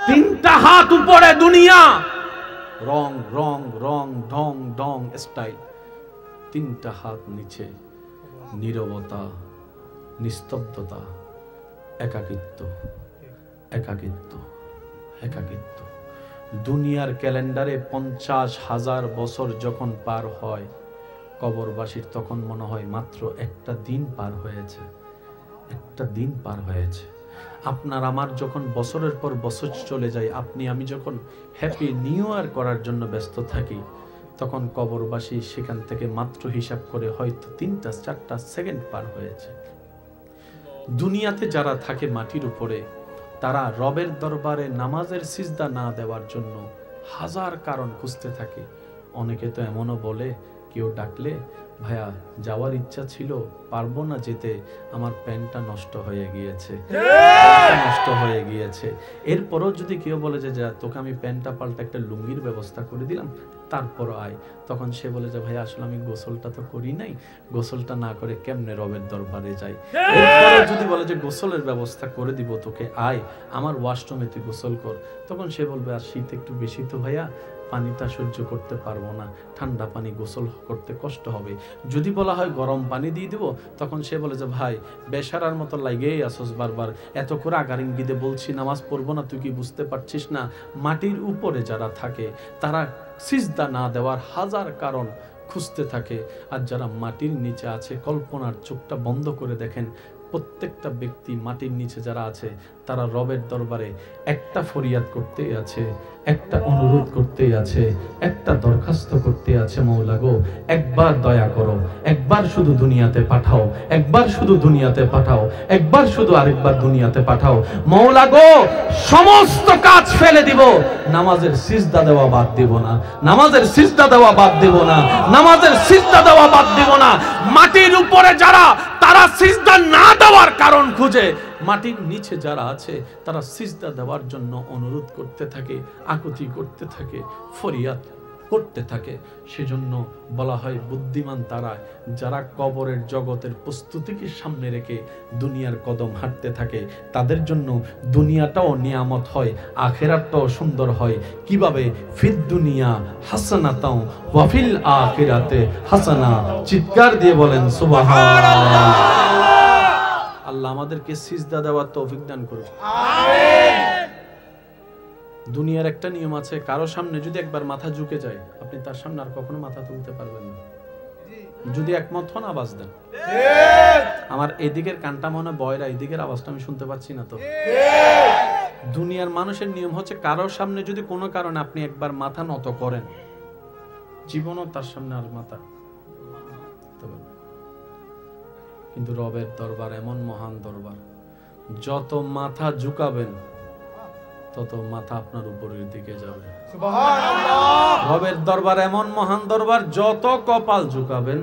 তিনটা হাত উপরে দুনিয়া, রং রং রং ঢং ঢং স্টাইল, তিনটা হাত নিচে নীরবতা, নিস্তব্ধতা, একাকিত্ব, একাকিত্ব, একাকিত্ব। দুনিয়ার ক্যালেন্ডারে 50,000 বছর যখন পার হয়, কবরবাসীর তখন মনে হয় মাত্র একটা দিন পার হয়েছে, একটা দিন পার হয়েছে। আপনার আমার যখন বছরের পর বছর চলে যায়, আপনি আমি যখন হ্যাপি নিউ ইয়ার করার জন্য ব্যস্ত থাকি, তখন কবরবাসী সেখান থেকে মাত্র হিসাব করে হয়তো 3-4 সেকেন্ড পার হয়েছে। দুনিয়াতে যারা থাকে মাটির উপরে, তারা রবের দরবারে নামাজের সিজদা না দেওয়ার জন্য হাজার কারণ খুঁজতে থাকে। অনেকে তো এমনও বলে, কেউ ডাকলে, ভাইয়া যাওয়ার ইচ্ছা ছিল, পারবো না যেতে, আমার প্যান্টটা নষ্ট হয়ে গিয়েছে, নষ্ট হয়ে গিয়েছে। এরপরও যদি কেউ বলে যে যা তোকে আমি প্যান্টটা পাল্টা একটা লুঙ্গির ব্যবস্থা করে দিলাম, তারপর আয়, তখন সে বলে যে ভাই আসলে আমি গোসলটা তো করি নাই, গোসলটা না করে কেমনে রবের দরবারে যাই। এরপরও যদি বলে যে গোসলের ব্যবস্থা করে দিব তোকে, আয় আমার ওয়াশরুমে তুই গোসল কর, তখন সে বলবে আর শীত একটু বেশি তো ভাইয়া, পানিটা সহ্য করতে পারবো না, ঠান্ডা পানি গোসল করতে কষ্ট হবে। যদি বলা হয় গরম পানি দিয়ে দিব, তখন সে বলে যে ভাই বেশারার মতো লাগেই আসস বারবার, এত করে আগার ইঙ্গিতে বলছি নামাজ পড়বো না, তুই কি বুঝতে পারছিস না? মাটির উপরে যারা থাকে তারা সিজদা না দেওয়ার হাজার কারণ খুঁজতে থাকে, আর যারা মাটির নিচে আছে, কল্পনার চোখটা বন্ধ করে দেখেন, প্রত্যেকটা ব্যক্তি মাটির নিচে যারা আছে, তারা রবের দরবারে একটা ফরিয়াদ করতেই আছে, একটা অনুরোধ করতেই আছে, একটা দরখাস্ত করতে আছে, মৌলা গো একবার দয়া করো, একবার শুধু দুনিয়াতে পাঠাও, একবার শুধু দুনিয়াতে পাঠাও, একবার শুধু আরেকবার দুনিয়াতে পাঠাও, মৌলা গো সমস্ত কাজ ফেলে দিব, নামাজের সিজদা দেওয়া বাদ দিব না, নামাজের সিজদা দেওয়া বাদ দিব না, নামাজের সিজদা দেওয়া বাদ দিব না। মাটির উপরে যারা, তারা সিজদা না দেওয়ার কারণ খুঁজে, মাটির নিচে যারা আছে তারা সিজদা দেওয়ার জন্য অনুরোধ করতে থাকে, আকুতি করতে থাকে, ফরিয়াদ করতে থাকে। সেজন্য বলা হয় বুদ্ধিমান তারা যারা কবরের জগতের প্রস্তুতিকে সামনে রেখে দুনিয়ার কদম হাঁটতে থাকে, তাদের জন্য দুনিয়াটাও নিয়ামত হয়, আখিরাতটাও সুন্দর হয়। কিভাবে? ফিদ দুনিয়া হাসানাতাও ওয়া ফিল আখিরাতে হাসানা। চিৎকার দিয়ে বলেন সুবহানাল্লাহ। আল্লাহ আমাদেরকে সিজদা দেওয়ার তৌফিক দান করুন, আমিন। দুনিয়ার একটা নিয়ম আছে, কারো সামনে যদি একবার মাথা ঝুঁকে যায়, আপনি তার সামনে আর কখনো মাথা তুলতে পারবেন না। যদি একমত হন আওয়াজ দেন। আমার এদিকের কানটা মনে বয়রা, এদিকের আওয়াজটা আমি শুনতে পাচ্ছি না তো। দুনিয়ার মানুষের নিয়ম হচ্ছে, কারোর সামনে যদি কোনো কারণে আপনি একবার মাথা নত করেন, জীবনও তার সামনে আর মাথা। কিন্তু রবের দরবার এমন মহান দরবার, যত মাথা ঝুঁকাবেন তত মাথা আপনার উপরের দিকে যাবে। সুবহানাল্লাহ। রবের দরবার এমন মহান দরবার, যত কপাল ঝুঁকাবেন,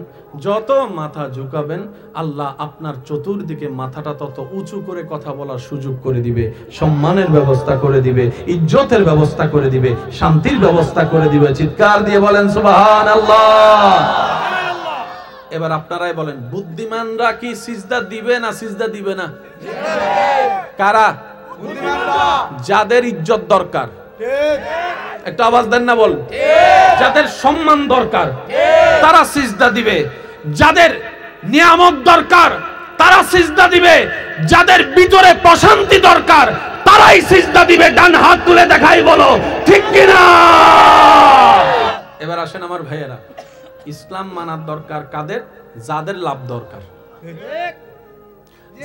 যত মাথা ঝুঁকাবেন, আল্লাহ আপনার চতুর্দিকে মাথাটা তত উঁচু করে কথা বলার সুযোগ করে দিবে, সম্মানের ব্যবস্থা করে দিবে, ইজ্জতের ব্যবস্থা করে দিবে, শান্তির ব্যবস্থা করে দিবে। চিৎকার দিয়ে বলেন সুবহানাল্লাহ। এবার আপনারাই বলেন, বুদ্ধিমানরা কি সিজদা দিবে না সিজদা দিবে না? কারা? যাদের ইজ্জত দরকার, একটা আওয়াজ দেন না, বল। যাদের সম্মান দরকার তারা সিজদা দিবে, যাদের নিয়ামত দরকার তারা সিজদা দিবে, যাদের ভিতরে প্রশান্তি দরকার তারাই সিজদা দিবে। ডান হাত তুলে দেখাই বলো ঠিক কিনা। এবার আসেন আমার ভাইয়েরা, ইসলাম মানার দরকার কাদের? যাদের লাভ দরকার।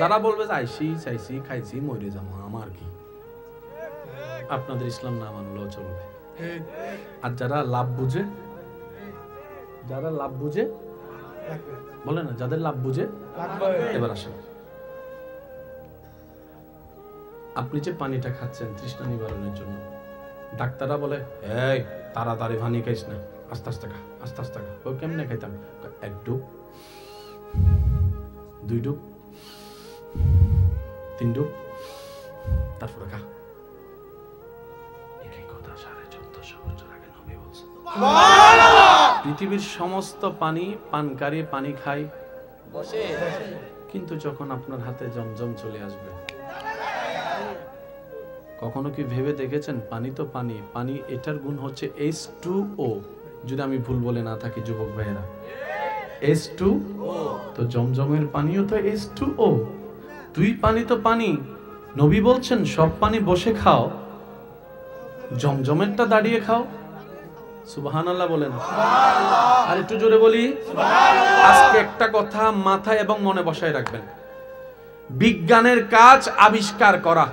যারা বলবে যে আইসি চাইছি খাইছি মরে যাবো, আমার কি, আপনাদের ইসলাম না মানলেও চলবে। আর যারা লাভ বুঝে, যারা লাভ বুঝে বলে না, যাদের লাভ বুঝে। এবার আসেন, আপনি যে পানিটা খাচ্ছেন তৃষ্ণা নিবারণের জন্য, ডাক্তাররা বলে এই তাড়াতাড়ি পানি খাইস না, আস্তে আস্তে খা, আস্তে আস্তে খা। ও কেমনে খাইতাম? এক ডুব, দুই ডুব, তিন ডুব, তারপরে খা। একই কথা 1450 বছর আগে নবী বলছেন। সুবহানাল্লাহ। পৃথিবীর সমস্ত পানি পানকারী পানি খায় বসে, কিন্তু যখন আপনার হাতে জমজম চলে আসবে, কখনো কি ভেবে দেখেছেন পানি তো পানি, পানি এটার গুণ হচ্ছে H2O, যদি আমি ভুল বলে না থাকি যুবক ভাইয়েরা, H2O। তো জমজমের পানিও তো H2O, দুই পানি তো পানি। নবী বলছেন সব পানি বসে খাও, জমজমেরটা দাঁড়িয়ে খাও। সুবহানাল্লাহ বলেন। আর একটু জোরে বলি সুবহানাল্লাহ। আজকে একটা কথা মাথায় এবং মনে বসায় রাখবেন, বিজ্ঞানের কাজ আবিষ্কার করা,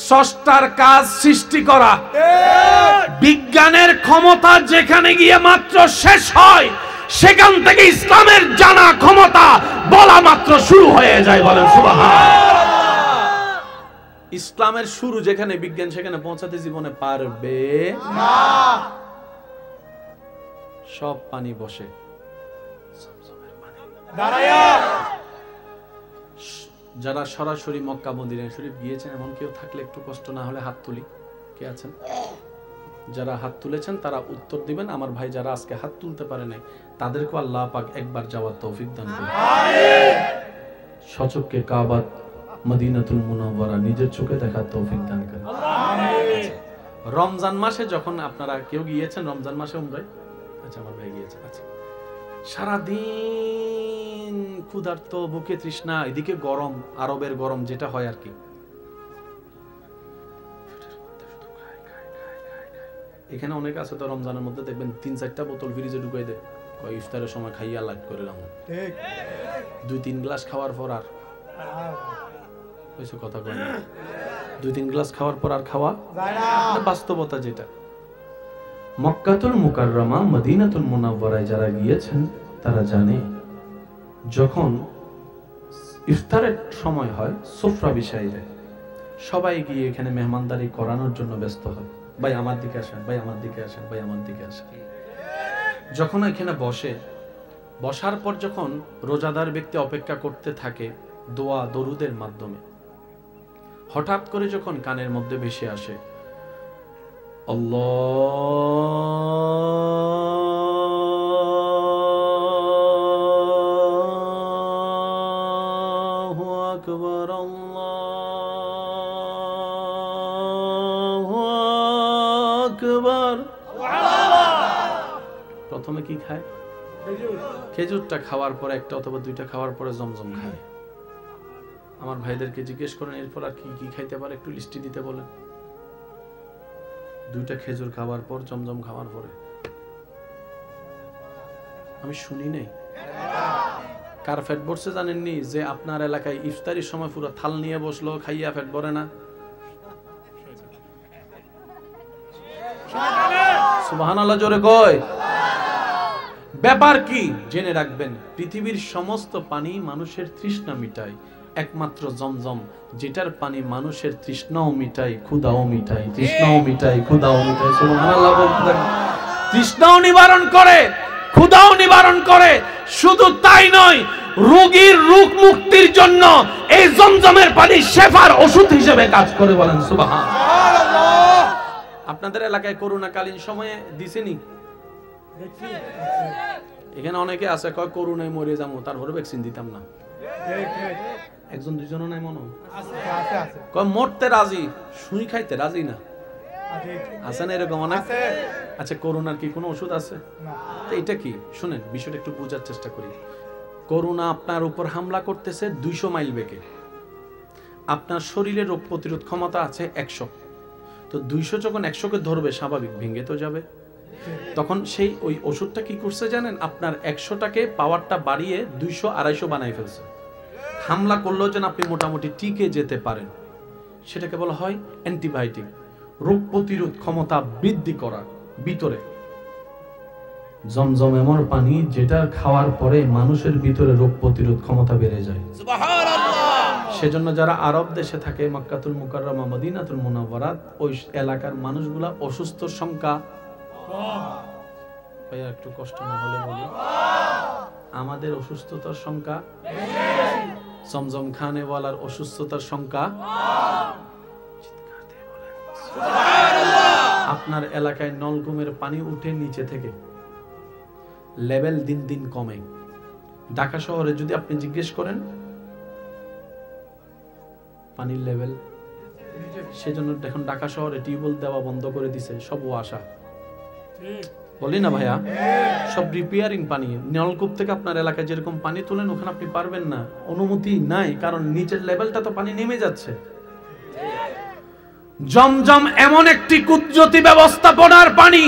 স্রষ্টার কাজ সৃষ্টি করা। বিজ্ঞানের ক্ষমতা যেখানে গিয়ে মাত্র শেষ হয়, সেখান থেকে ইসলামের জানা ক্ষমতা বলা মাত্র শুরু হয়ে যায়। বলেন সুবহানাল্লাহ। ইসলামের শুরু যেখানে, বিজ্ঞান সেখানে পৌঁছাতে জীবনে পারবে না। সব পানি বসে যারা সরাসরি মক্কা মদিনা শরীফ গিয়েছেন, এমন কেউ থাকলে একটু কষ্ট না হলে হাত তুলি। কে আছেন? যারা হাত তুলেছেন তারা উত্তর দিবেন। আমার ভাই যারা আজকে হাত তুলতে পারে নাই, তাদেরকে আল্লাহ পাক একবার যাওয়ার তৌফিক দান করুন। আমিন। সচক্ষে কাবা মদিনাতুল মুনাওয়ারা নিজের চোখে দেখার তৌফিক দান করেন। আমিন। রমজান মাসে যখন আপনারা কেউ গিয়েছেন রমজান মাসে উমরায়? আচ্ছা, আমার ভাই গিয়েছে। আচ্ছা, সারাদিন ক্ষুধার্ত, বুকে তৃষ্ণা, এদিকে গরম, আরবের গরম যেটা হয় আর কি। এখানে অনেক আছে তো রমজানের মধ্যে দেখবেন 3-4টা বোতল ফ্রিজে ঢুকাই দেয়, কয় ইফতারের সময় খাইয়া লাইট করে লাম। ঠিক, 2-3 গ্লাস খাওয়ার পর আর কিছু কথা কয় না। 2-3 গ্লাস খাওয়ার পর আর খাওয়া যায় না, বাস্তবতা যেটা। মক্কাতুল মুকাররমা মদিনাতুল মুনাওয়ারায় যারা গিয়েছেন তারা জানে, যখন ইফতারের সময় হয় সুফরা বিছাই দেয়, সবাই গিয়ে এখানে মেহমানদারি করানোর জন্য ব্যস্ত হয়। ভাই আমার দিকে আসেন, ভাই আমার দিকে আসেন, ভাই আমার দিকে আসেন। যখন এখানে বসে, বসার পর যখন রোজাদার ব্যক্তি অপেক্ষা করতে থাকে দোয়া দরুদের মাধ্যমে, হঠাৎ করে যখন কানের মধ্যে ভেসে আসে আল্লাহু আকবার, আল্লাহু আকবার, প্রথমে কি খায়? খেজুরটা খাওয়ার পরে, একটা অথবা দুইটা খাওয়ার পরে জমজম খায়। আমার ভাইদেরকে জিজ্ঞেস করেন এরপর আর কি কি খাইতে পারে, একটু লিস্টি দিতে বলেন। 2টা খেজুর খাওয়ার পর, জমজম খাওয়ার পরে। আমি শুনি নাই। কার পেট ভরছে জানেননি? যে আপনার এলাকায় ইফতারির সময় পুরো থাল নিয়ে বসলো, খাইয়া পেট ভরে না। সুবহানাল্লাহ জোরে কয়। ব্যাপার কি জেনে রাখবেন, পৃথিবীর সমস্ত পানি মানুষের তৃষ্ণা মিটায়, একমাত্র জমজম যেটার পানি মানুষের তৃষ্ণাও মিটায়, ক্ষুধাও মিটায়, তৃষ্ণাও মিটায়, ক্ষুধাও মিটায়। সুবহানাল্লাহ বলতে, তৃষ্ণাও নিবারণ করে, ক্ষুধাও নিবারণ করে। শুধু তাই নয়, রোগীর রোগ মুক্তির জন্য এই জমজমের পানি শেফার ওষুধ হিসেবে কাজ করে। বলেন সুবহানাল্লাহ। আপনাদের এলাকায় করোনাকালীন সময়ে দিছেনি? এখানে অনেকে আছে কয় করোনায় মরে যাবো, তারপরে ভ্যাকসিন দিতাম না। একজন দুইজনও নাই মনে কয় মরতে রাজি, সুই খাইতে রাজি না। আছে না এরকম অনেক? আচ্ছা, করোনার কি কোনো ওষুধ আছে? এটা কি শুনেন, বিষয়টা একটু বোঝার চেষ্টা করি। করোনা আপনার উপর হামলা করতেছে 200 মাইল বেগে। আপনার শরীরে রোগ প্রতিরোধ ক্ষমতা আছে 100। তো 200 যখন 100কে ধরবে, স্বাভাবিক ভেঙে তো যাবে। তখন সেই ওই ওষুধটা কি করছে জানেন? আপনার 100টাকে পাওয়ারটা বাড়িয়ে 200-250 বানাই ফেলছে। হামলা করলেও যেন আপনি মোটামুটি টিকে যেতে পারেন, সেটাকে বলা হয় অ্যান্টিবায়োটিক, রোগ প্রতিরোধ ক্ষমতা বৃদ্ধি করা। ভিতরে জমজম এমন পানি যেটা খাওয়ার পরে মানুষের ভিতরে রোগ প্রতিরোধ ক্ষমতা বেড়ে যায়। সুবহানাল্লাহ। সেজন্য যারা আরব দেশে থাকে, মক্কাতুল মুকাররমা মদিনাতুল মুনাওয়ারা, ওই এলাকার মানুষগুলা অসুস্থর সংখ্যা ভাইয়া একটু কষ্ট না হলে বলি, আমাদের অসুস্থতার সংখ্যা, জমজম খানেওয়ালার অসুস্থতার সংখ্যা। আপনার এলাকায় নলকূপের পানি উঠে নিচে থেকে, লেভেল দিন দিন কমে। ঢাকা শহরে যদি আপনি জিজ্ঞেস করেন পানির লেভেল সেজন্য এখন ঢাকা শহরে টিউবওয়েল দেওয়া বন্ধ করে দিছে, সব ওয়াসা, বলি না ভাইয়া, সব রিপেয়ারিং পানি। নলকূপ থেকে আপনার এলাকায় যেরকম পানি তোলেন ওখানে আপনি পারবেন না, অনুমতি নাই, কারণ নিচের লেভেলটা তো পানি নেমে যাচ্ছে। জমজম এমন একটি কুদরতি ব্যবস্থাপনার পানি,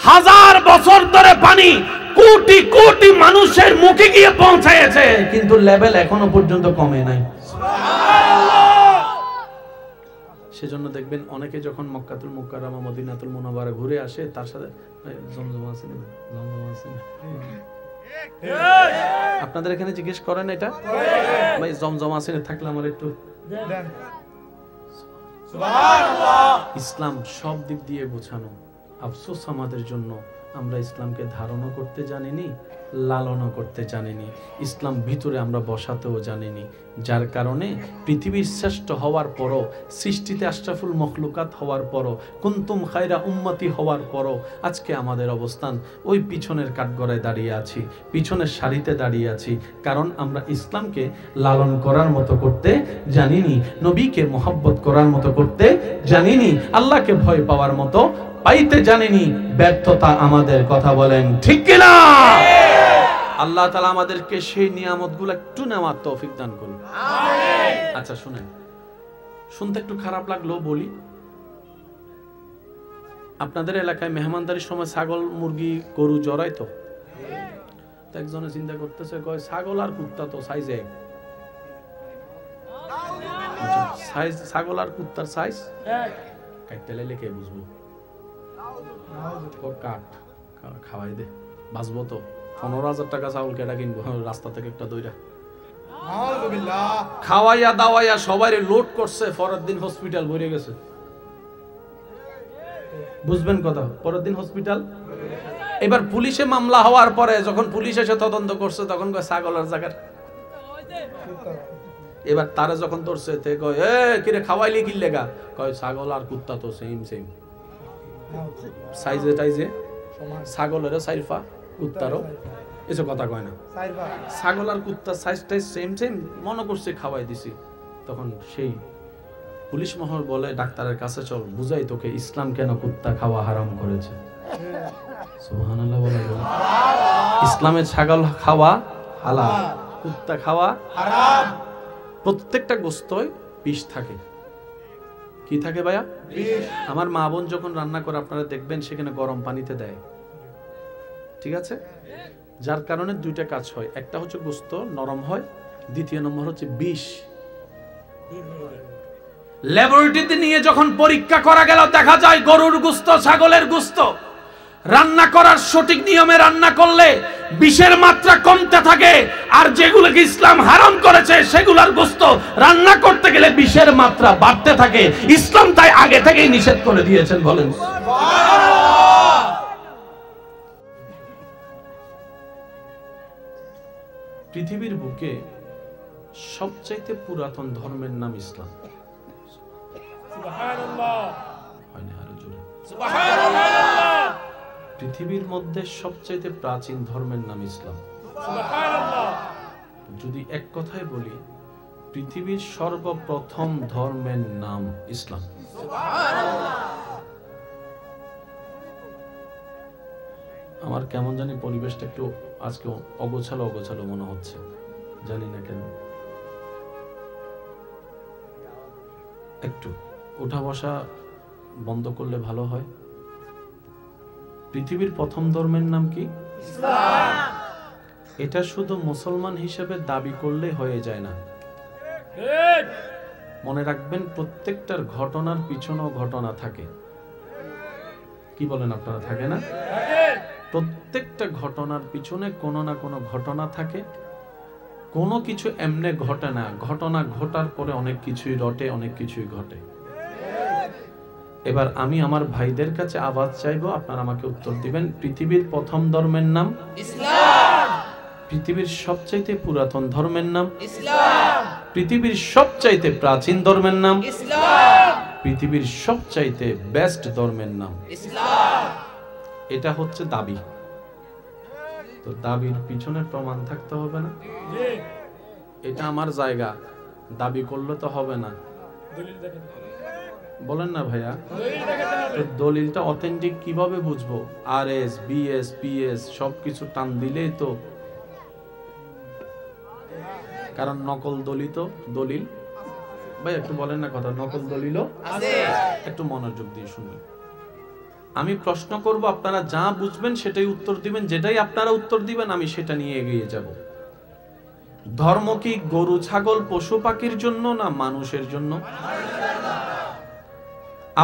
হাজার বছর ধরে পানি কোটি কোটি মানুষের মুখে গিয়ে পৌঁছেছে, কিন্তু লেভেল এখনো পর্যন্ত কমে নাই। সেজন্য দেখবেন অনেকে যখন মক্কাতুল মুকাররমা মদিনাতুল মুনাওয়ারা ঘুরে আসে, তার সাথে জমজম আছে না, জমজম আছে না, আপনাদের এখানে জিজ্ঞেস করেন এটা, ভাই জমজম আছে না, থাকলে আমার একটু দেন। সুবহানাল্লাহ। ইসলাম সব দিক দিয়ে গোছানো। আফসোস আমাদের জন্য, আমরা ইসলামকে ধারণা করতে জানিনি, লালনও করতে জানিনি, ইসলাম ভিতরে আমরা বসাতেও জানিনি, যার কারণে পৃথিবীর শ্রেষ্ঠ হওয়ার পরও, সৃষ্টিতে আশরাফুল মখলুকাত হওয়ার পরও, কুনতুম খায়রা উম্মতি হওয়ার পরও আজকে আমাদের অবস্থান ওই পিছনের কাঠগড়ায় দাঁড়িয়ে আছি, পিছনের সারিতে দাঁড়িয়ে আছি, কারণ আমরা ইসলামকে লালন করার মতো করতে জানিনি, নবীকে মোহাব্বত করার মতো করতে জানিনি, আল্লাহকে ভয় পাওয়ার মতো পাইতে জানিনি। ব্যর্থতা আমাদের, কথা বলেন ঠিক কিনা? আল্লাহ তাআলা আমাদেরকে সেই নিয়ামতগুলো একটু নেওয়ার তৌফিক দান করুন, আমিন। আচ্ছা শুনেন, শুনতে একটু খারাপ লাগলো বলি, আপনাদের এলাকায় মেহমানদারির সময় ছাগল মুরগি গরু জড়ায় তো একজনে চিন্তা করতেছে, কয় ছাগল আর কুত্তা তো সাইজে, সাইজ ছাগল আর কুত্তার সাইজ কাটতে লাইলে কে বুঝবো, কাট খাওয়াই দে, বাঁচবো তো। 15,000 টাকা চাউল কেটা কিনবো রাস্তা থেকে একটা দইরা, খাওয়াইয়া দাওয়াইয়া সবাই লোড করছে, পরের দিন হসপিটাল ভরে গেছে, বুঝবেন কথা, পরের দিন হসপিটাল। এবার পুলিশে মামলা হওয়ার পরে যখন পুলিশ এসে তদন্ত করছে, তখন কয় ছাগলের জায়গার, এবার তারা যখন ধরছে তে কয় এ কিরে খাওয়াইলি কি লেগা, কয় ছাগল আর কুত্তা তো সেম সেম সাইজে টাইজে, ছাগলেরও সাইফা কুত্তারও এসব কথা কয় না, ছাগল আর কুত্তার সাইজ টাইজ সেম সেম, মনে করছে খাওয়াই দিছি। তখন সেই পুলিশ মহল বলে ডাক্তারের কাছে চল, বুঝাই তোকে ইসলাম কেন কুত্তা খাওয়া হারাম করেছে। সুবহানাল্লাহ বলে, ইসলামে ছাগল খাওয়া হালাল, কুত্তা খাওয়া হারাম। প্রত্যেকটা গোশতই বিষ থাকে, কি থাকে ভাইয়া? আমার মা বোন যখন রান্না করে আপনারা দেখবেন সেখানে গরম পানিতে দেয়, ঠিক আছে, যার কারণে দুইটা কাজ হয়, একটা হচ্ছে গোশত নরম হয়, দ্বিতীয় নম্বর হচ্ছে বিষ। ল্যাবরেটরিতে নিয়ে যখন পরীক্ষা করা গেল, দেখা যায় গরুর গোশত, ছাগলের গোশত রান্না করার সঠিক নিয়মে রান্না করলে বিষের মাত্রা কমতে থাকে, আর যেগুলোকে ইসলাম হারাম করেছে সেগুলোর গোশত রান্না করতে গেলে বিষের মাত্রা বাড়তে থাকে। ইসলাম তাই আগে থেকেই নিষেধ করে দিয়েছেন, বলেন সুবহানাল্লাহ। পৃথিবীর বুকে সবচাইতে পুরাতন ধর্মের নাম ইসলাম, সুবহানাল্লাহ, হয় না আরো জোরে সুবহানাল্লাহ। পৃথিবীর মধ্যে সবচাইতে প্রাচীন ধর্মের নাম ইসলাম, সুবহানাল্লাহ। যদি এক কথায় বলি, পৃথিবীর সর্বপ্রথম ধর্মের নাম ইসলাম, সুবহানাল্লাহ। আমার কেমন জানি পরিবেশটা একটু আজকে অগোছালো অগোছালো মনে হচ্ছে, জানি না কেন, একটু উঠা বসা বন্ধ করলে ভালো হয়। পৃথিবীর প্রথম ধর্মের নাম কি? ইসলাম। এটা শুধু মুসলমান হিসেবে দাবি করলে হয়ে যায় না, মনে রাখবেন প্রত্যেকটার ঘটনার পিছনেও ঘটনা থাকে, কি বলেন আপনারা, থাকে না? প্রত্যেকটা ঘটনার পিছনে কোনো না কোনো ঘটনা থাকে, কোনো কিছু এমনি ঘটে না, ঘটনা ঘটার পরে অনেক কিছুই রটে, অনেক কিছুই ঘটে। এবার আমি আমার ভাইদের কাছে আওয়াজ চাইবো, আপনারা আমাকে উত্তর দিবেন। পৃথিবীর প্রথম ধর্মের নাম ইসলাম, পৃথিবীর সবচাইতে পুরাতন ধর্মের নাম ইসলাম, পৃথিবীর সবচাইতে প্রাচীন ধর্মের নাম ইসলাম, পৃথিবীর সবচাইতে বেস্ট ধর্মের নাম ইসলাম। এটা হচ্ছে দাবি, তো দাবির পিছনে প্রমাণ থাকতে হবে না? এটা আমার জায়গা, দাবি করলে তো হবে না, বলেন না ভাইয়া? তো দলিলটা অথেন্টিক কিভাবে বুঝবো? RS BS PS সবকিছু টান দিলেই তো, কারণ নকল দলিল ভাই একটু বলেন না কথা, নকল দলিল আছে। একটু মনোযোগ দিয়ে শুনবেন। আমি প্রশ্ন করব, আপনারা যা বুঝবেন সেটাই উত্তর দিবেন, যেটাই আপনারা উত্তর দিবেন আমি সেটা নিয়ে এগিয়ে যাব। ধর্ম কি গরু ছাগল পশু পাখির জন্য না মানুষের জন্য?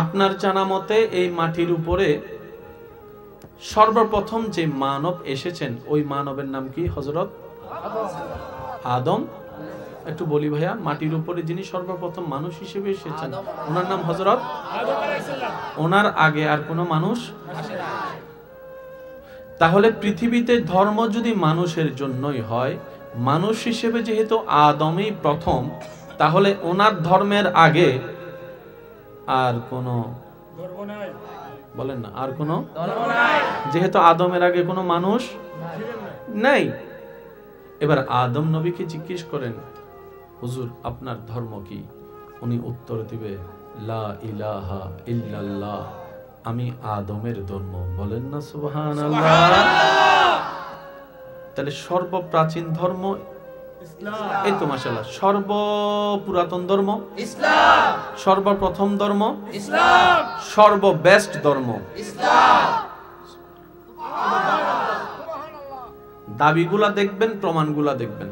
আপনার জানা মতে এই মাটির উপরে সর্বপ্রথম যে মানব এসেছেন ওই মানবের নাম কি? হযরত আদম। একটু বলি ভাইয়া, মাটির উপরে যিনি সর্বপ্রথম মানুষ হিসেবে এসেছেন ওনার নাম হযরত আদম আলাইহিস সালাম। ওনার আগে আর কোনো মানুষ আসে না। তাহলে পৃথিবীতে ধর্ম যদি মানুষের জন্যই হয়, মানুষ হিসেবে যেহেতু আদমই প্রথম, তাহলে ওনার ধর্মের আগে আর কোনো ধর্ম নাই। বলেন না, আর কোনো ধর্ম নাই, যেহেতু আদমের আগে কোনো মানুষ নাই। এবার আদম নবীকে জিজ্ঞেস করেন, হুজুর আপনার ধর্ম কি? উনি উত্তর দিবে, লা ইলাহা ইল্লাল্লাহ, আমি আদমের ধর্ম। বলেন না সুবহানাল্লাহ। তাহলে সর্বপ্রাচীন ধর্ম ইসলাম। এই তো মাশাআল্লাহ। সর্বপুরাতন ধর্ম ইসলাম। সর্বপ্রথম ধর্ম ইসলাম। সর্ববেস্ট ধর্ম ইসলাম। দাবিগুলা দেখবেন, প্রমাণগুলা দেখবেন।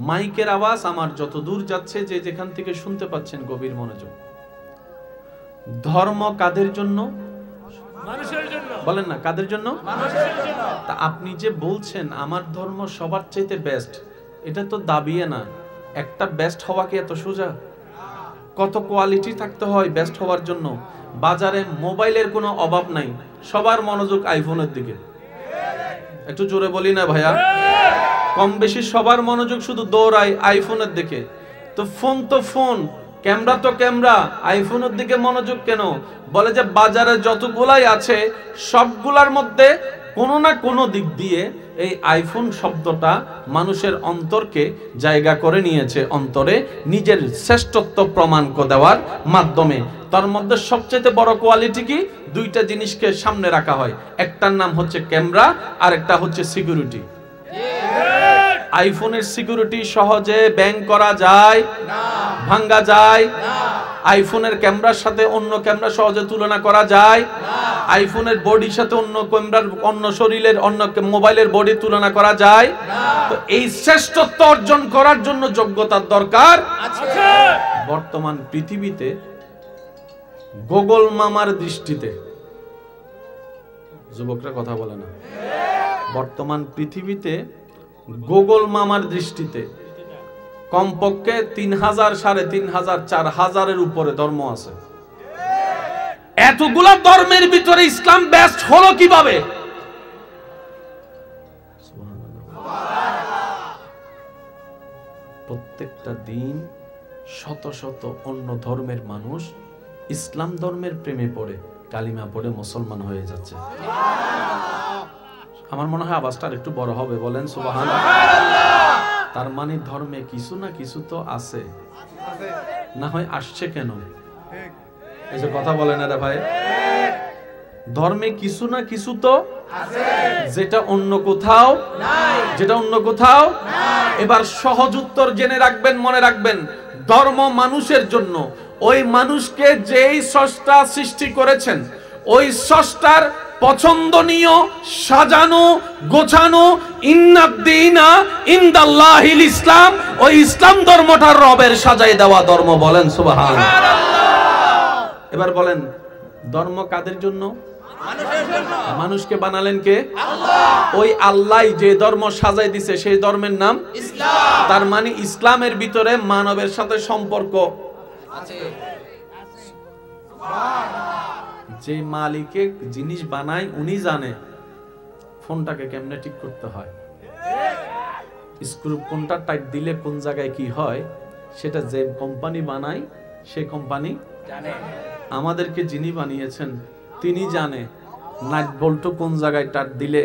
মাইকের আওয়াজ আমার যত দূর যাচ্ছে, যে যেখান থেকে শুনতে পাচ্ছেন গভীর মনোযোগ। ধর্ম কাদের জন্য? মানুষের জন্য। বলেন না, কাদের জন্য? মানুষের জন্য। তা আপনি যে বলছেন আমার ধর্ম সবার চাইতে বেস্ট, এটা তো দাবিয়ে না। একটা বেস্ট হওয়া কি এত সোজা? কত কোয়ালিটি থাকতে হয় বেস্ট হওয়ার জন্য। বাজারে মোবাইলের কোনো অভাব নাই, সবার মনোযোগ আইফোনের দিকে। একটু জোরে বলি না ভাইয়া? কম বেশি সবার মনোযোগ শুধু দৌড়ায় আইফোনের দিকে। তো ফোন, ক্যামেরা তো ক্যামেরা, আইফোনের দিকে মনোযোগ কেন? বলে যে বাজারে যতগুলাই আছে সবগুলার মধ্যে কোনো না কোনো দিক দিয়ে এই আইফোন শব্দটা মানুষের অন্তরকে জায়গা করে নিয়েছে, অন্তরে নিজের শ্রেষ্ঠত্ব প্রমাণ দেওয়ার মাধ্যমে। তার মধ্যে সবচেয়ে বড় কোয়ালিটি কি? দুইটা জিনিসকে সামনে রাখা হয়, একটার নাম হচ্ছে ক্যামেরা আর একটা হচ্ছে সিকিউরিটি। আইফোনের সিকিউরিটি সহজে ব্যাংক করা যায় না, ভাঙা যায় না। আইফোনের ক্যামেরার সাথে অন্য ক্যামেরা সহজে তুলনা করা যায় না। আইফোনের বডির সাথে অন্য ক্যামেরার, অন্য শরীরের, অন্য মোবাইলের বডি তুলনা করা যায় না। তো এই শ্রেষ্ঠত্ব অর্জন করার জন্য যোগ্যতার দরকার আছে। বর্তমান পৃথিবীতে গুগল মামার দৃষ্টিতে, যুবকরা কথা বলে না, বর্তমান পৃথিবীতে গুগল মামার দৃষ্টিতে কমপক্ষে 3000, 3500, 4000-এর উপরে ধর্ম আছে। এতগুলা ধর্মের ভিতরে ইসলাম বেস্ট হলো কিভাবে? প্রত্যেকটা দিন শত শত অন্য ধর্মের মানুষ ইসলাম ধর্মের প্রেমে পড়ে, কালিমা পড়ে মুসলমান হয়ে যাচ্ছে। আমার মনে হয় আওয়াজটা একটু বড় হবে, বলেন সুবহানাল্লাহ। তার মানে ধর্মে কিছু না কিছু তো আছে, না হয় আসছে কেন? এই যে কথা বলেন না রে ভাই, ধর্মে কিছু না কিছু তো আছে, যেটা অন্য কোথাও নাই, যেটা অন্য কোথাও নাই। এবার সহজ উত্তর জেনে রাখবেন, মনে রাখবেন, ধর্ম মানুষের জন্য। ওই মানুষকে যেই স্রষ্টা সৃষ্টি করেছেন, ওই স্রষ্টার পছন্দনীয়, সাজানো, গোছানো ইন্নাদ-দীনা ইনদাল্লাহিল ইসলাম, ওই ইসলাম ধর্মটা রবের সাজায় দেওয়া ধর্ম। বলেন সুবহানাল্লাহ। এবার বলেন, ধর্ম কাদের জন্য? মানুষের জন্য। মানুষকে বানালেন কে? আল্লাহ। ওই আল্লাহ যে ধর্ম সাজাই দিছে সেই ধর্মের নাম ইসলাম। তার মানে ইসলামের ভিতরে মানবের সাথে সম্পর্ক আছে। যে মালিকে জিনিস বানায় উনি জানে ফোনটাকে কেমনে ঠিক করতে হয়, স্ক্রু কোনটা টাইট দিলে কোন জায়গায় কি হয়, সেটা যে কোম্পানি বানায় সেই কোম্পানি জানে। আমাদেরকে যিনি বানিয়েছেন তিনি জানে নাট বল্টু কোন জায়গায় টাইট দিলে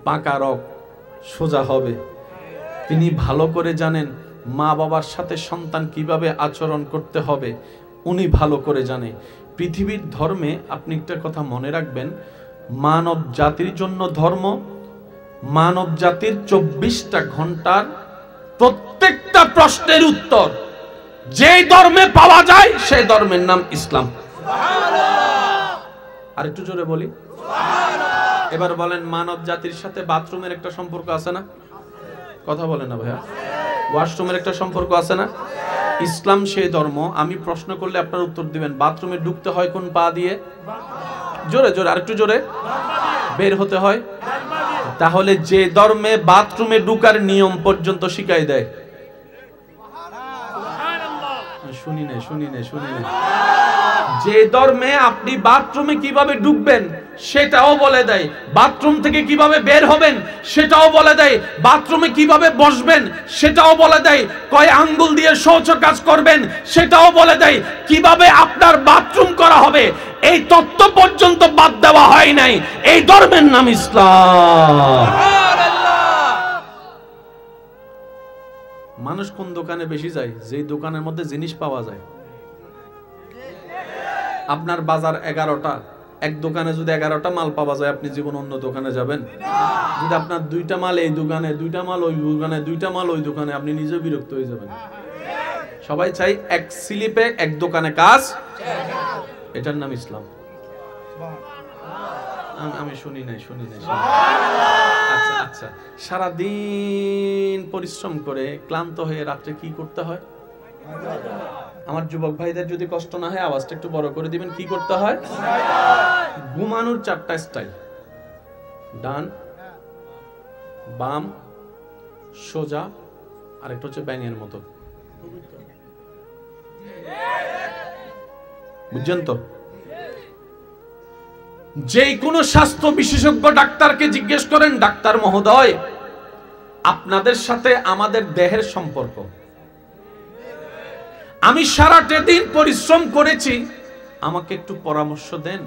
পাকা রক সোজা হবে। তিনি ভালো করে জানেন মা বাবার সাথে সন্তান কিভাবে আচরণ করতে হবে, উনি ভালো করে জানে। পৃথিবীর ধর্মে আপনি একটা কথা মনে রাখবেন, মানব জাতির জন্য ধর্ম, মানব জাতির 24টা ঘন্টার প্রত্যেকটা প্রশ্নের উত্তর যেই ধর্মে পাওয়া যায় সেই ধর্মের নাম ইসলাম। আর একটু জোরে বলি, এবার বলেন মানব জাতির সাথে বাথরুমের একটা সম্পর্ক আছে না? কথা বলেন না ভাইয়া। ওয়াশরুমের একটা সম্পর্ক আছে না? ইসলাম সেই ধর্ম, আমি প্রশ্ন করলে আপনার উত্তর দিবেন বাথরুমে ঢুকতে হয় কোন পা দিয়ে? জোরে জোরে, আরেকটু জোরে। বের হতে হয়? তাহলে যে ধর্মে বাথরুমে ঢুকার নিয়ম পর্যন্ত শিখাই দেয়, শুনি না, যে ধর্মে আপনি বাথরুমে কিভাবে ঢুকবেন সেটাও বলে দেয়, বাথরুম থেকে কিভাবে বের হবেন সেটাও বলে দেয়, বাথরুমে কিভাবে বসবেন সেটাও বলে দেয়, কয় আঙ্গুল দিয়ে শৌচ কাজ করবেন সেটাও বলে দেয়, কিভাবে আপনার বাথরুম করা হবে এই তত্ত্ব পর্যন্ত বাদ দেওয়া হয় নাই। এই ধর্মের নাম ইসলাম। মানুষ কোন দোকানে বেশি যায়? যেই দোকানের মধ্যে জিনিস পাওয়া যায়। আপনার বাজার 11টা, এক দোকানে যদি 11টা মাল পাওয়া যায় আপনি জীবন অন্য দোকানে যাবেন? যদি আপনার 2টা মাল এই দোকানে, 2টা মাল ওই দোকানে, 2টা মাল ওই দোকানে, আপনি নিজেও বিরক্ত হয়ে যাবেন। সবাই চাই এক স্লিপে এক দোকানে কাজ, এটার নাম ইসলাম। আমি শুনি নাই। আচ্ছা, সারাদিন পরিশ্রম করে ক্লান্ত হয়ে রাত্রে কি করতে হয়? আমার যুবক ভাইদের যদি কষ্ট না হয় আওয়াজটা একটু বড় করে দিবেন, কি করতে হয়? ঘুমানোর 4টা স্টাইল, ডান, বাম, সোজা, আর একটা হচ্ছে ব্যাঙের মতো। বুঝছেন তো? যে কোনো স্বাস্থ্য বিশেষজ্ঞ ডাক্তারকে জিজ্ঞেস করেন, ডাক্তার মহোদয় আপনাদের সাথে আমাদের দেহের সম্পর্ক, আমি সারাটা দিন পরিশ্রম করেছি, আমাকে একটু পরামর্শ দেন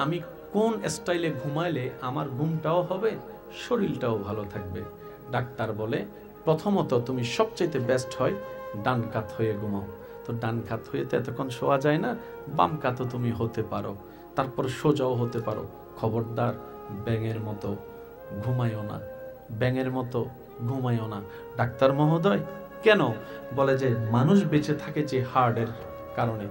আমি কোন স্টাইলে ঘুমাইলে আমার ঘুমটাও হবে শরীরটাও ভালো থাকবে। ডাক্তার বলে প্রথমত তুমি সবচেয়ে বেস্ট হয় ডান কাত হয়ে ঘুমাও। তো ডান কাত হয়ে তো এতক্ষণ শোয়া যায় না, বাম কাতও তুমি হতে পারো, তারপর সোজাও হতে পারো। খবরদার ব্যাঙের মতো ঘুমাইও না, ব্যাঙের মতো ঘুমাইও না। ডাক্তার মহোদয় কেন? বলে যে মানুষ বেঁচে থাকে যে হার্টের কারণে।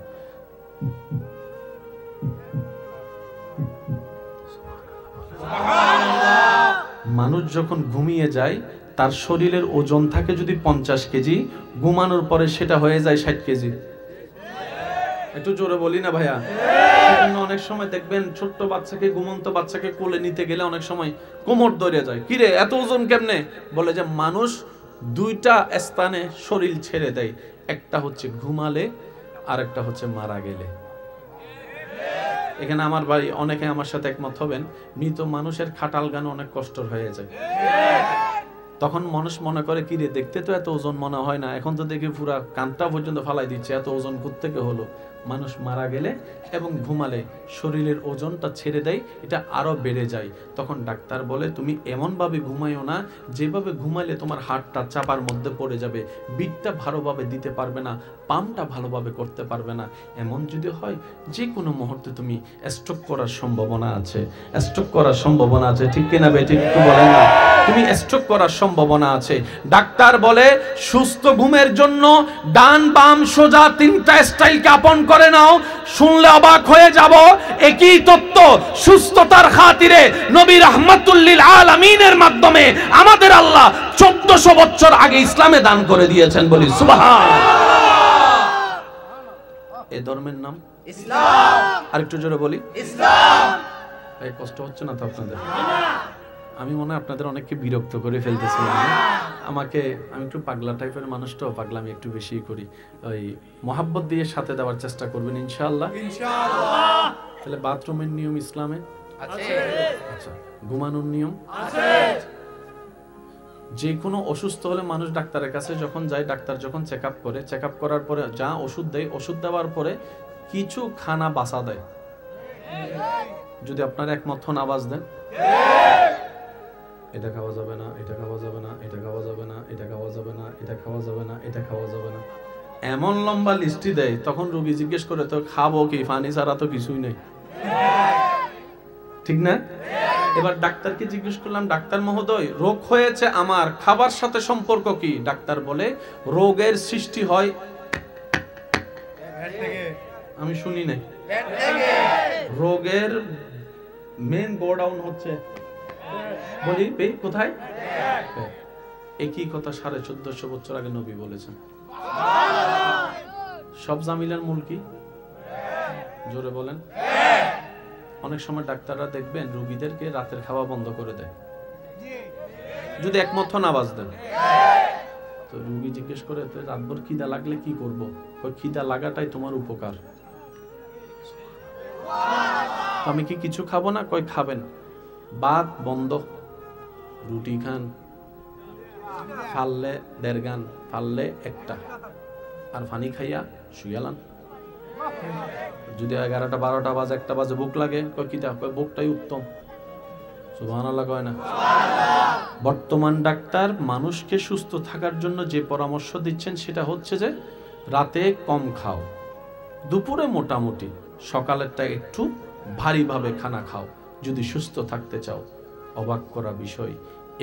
মানুষ যখন ঘুমিয়ে যায় তার শরীরের ওজন থাকে যদি 50 কেজি, ঘুমানোর পরে সেটা হয়ে যায় 60 কেজি। একটু জোরে বলি না ভাইয়া? অনেক সময় দেখবেন ছোট্ট বাচ্চাকে, ঘুমন্ত বাচ্চাকে কোলে নিতে গেলে অনেক সময় কোমর ধরে যায়, কিরে এত ওজন কেমনে? বলে যে মানুষ 2টা স্থানে শরীর ছেড়ে দেয়, একটা হচ্ছে ঘুমালে আর একটা হচ্ছে মারা গেলে। এখানে আমার ভাই অনেকে আমার সাথে একমত হবেন, মৃত মানুষের খাটাল গান অনেক কষ্ট হয়ে যায়। তখন মানুষ মনে করে কিরে দেখতে তো এত ওজন মনে হয় না, এখন তো দেখি পুরা কানটা পর্যন্ত ফালাই দিচ্ছে, এত ওজন কোত্থেকে হলো? মানুষ মারা গেলে এবং ঘুমালে শরীরের ওজনটা ছেড়ে দেয়, এটা আরো বেড়ে যায়। তখন ডাক্তার বলে তুমি এমন ভাবে ঘুমাইও না যেভাবে ঘুমাইলে তোমার হাড়টা চাপার মধ্যে পড়ে যাবে, বিটটা ভালোভাবে দিতে পারবে না, পাম্পটা ভালোভাবে করতে পারবে না। এমন যদি হয় যে কোনো মুহূর্তে তুমি স্ট্রোক করার সম্ভাবনা আছে, স্ট্রোক করার সম্ভাবনা আছে। ঠিক কিনা বেটি? একটু বলেন না, তুমি স্ট্রোক করার সম্ভাবনা আছে। ডাক্তার বলে সুস্থ ঘুমের জন্য ডান বাম সোজা 3টা স্টাইলকে আপন করে নাও। শুনলে অবাক হয়ে যাব, একই তত্ত্ব সুস্থতার খাতিরে নবী রাহমাতুল লিল আলামিনের মাধ্যমে আমাদের আল্লাহ 1400 বছর আগে ইসলামে দান করে দিয়েছেন। বলি সুবহানাল্লাহ। এই ধর্মের নাম ইসলাম। আরেকটু জোরে বলি ইসলাম। এই কষ্ট হচ্ছে না তো আপনাদের? আমি মনে হয় আপনাদের অনেককে বিরক্ত করে ফেলতেছি। আমি একটু পাগলা টাইপের মানুষ তো, পাগলামি একটু বেশি করি। ওই মোহাব্বত দিয়ে সাথে দেওয়ার চেষ্টা করবেন ইনশাআল্লাহ। তাহলে বাথরুমের নিয়ম ইসলামে আছে, আচ্ছা ঘুমানোর নিয়ম আছে। যে কোনো অসুস্থ হলে মানুষ ডাক্তারের কাছে যখন যায়, ডাক্তার যখন চেকআপ করে, চেকআপ করার পরে যা ওষুধ দেয়, ওষুধ দেওয়ার পরে কিছু খানা বাসা দেয়। যদি আপনার একমত হন আওয়াজ দেন। এটা খাওয়া যাবে না, এটা খাওয়া যাবে না, এটা খাওয়া যাবে না, এটা খাওয়া যাবে না, এটা খাওয়া যাবে না, এটা খাওয়া যাবে না। এমন লম্বা লিস্টি দেয়, তখন রোগী জিজ্ঞেস করে তো খাবো কি, পানি ছাড়া তো কিছুই নেই, ঠিক না? এবার ডাক্তারকে জিজ্ঞেস করলাম, ডাক্তার মহোদয় রোগ হয়েছে আমার, খাবার সাথে সম্পর্ক কি? ডাক্তার বলে রোগের সৃষ্টি হয়, আমি শুনি নাই, রোগের মেন গোডাউন হচ্ছে, বলি কোথায়? একই কথা 1450 বছর আগে নবী বলেছেন। সব জামিলার মূল কি? জোরে বলেন। অনেক সময় ডাক্তাররা দেখবেন রোগীদেরকে রাতের খাওয়া বন্ধ করে দেয়, যদি একমত না আওয়াজ দেন। তো রোগী জিজ্ঞেস করে রাতভর খিদা লাগলে কি করব? খিদা লাগাটাই তোমার উপকার। আমি কি কিছু খাবো না? কই খাবেন, ভাত বন্ধ, রুটি খান, ফাললে 1.5 গান, ফাললে 1টা, আর পানি খাইয়া শুয়ালান। যদি 11টা 12টা বাজে 1টা বাজে ভুক লাগে, কই কিটা? কই ভুকটাই উত্তম। সুবহানাল্লাহ কয় না? বর্তমান ডাক্তার মানুষকে সুস্থ থাকার জন্য যে পরামর্শ দিচ্ছেন সেটা হচ্ছে যে রাতে কম খাও, দুপুরে মোটামুটি, সকালেরটা একটু ভারীভাবে খানা খাও যদি সুস্থ থাকতে চাও। অবাক করা বিষয়,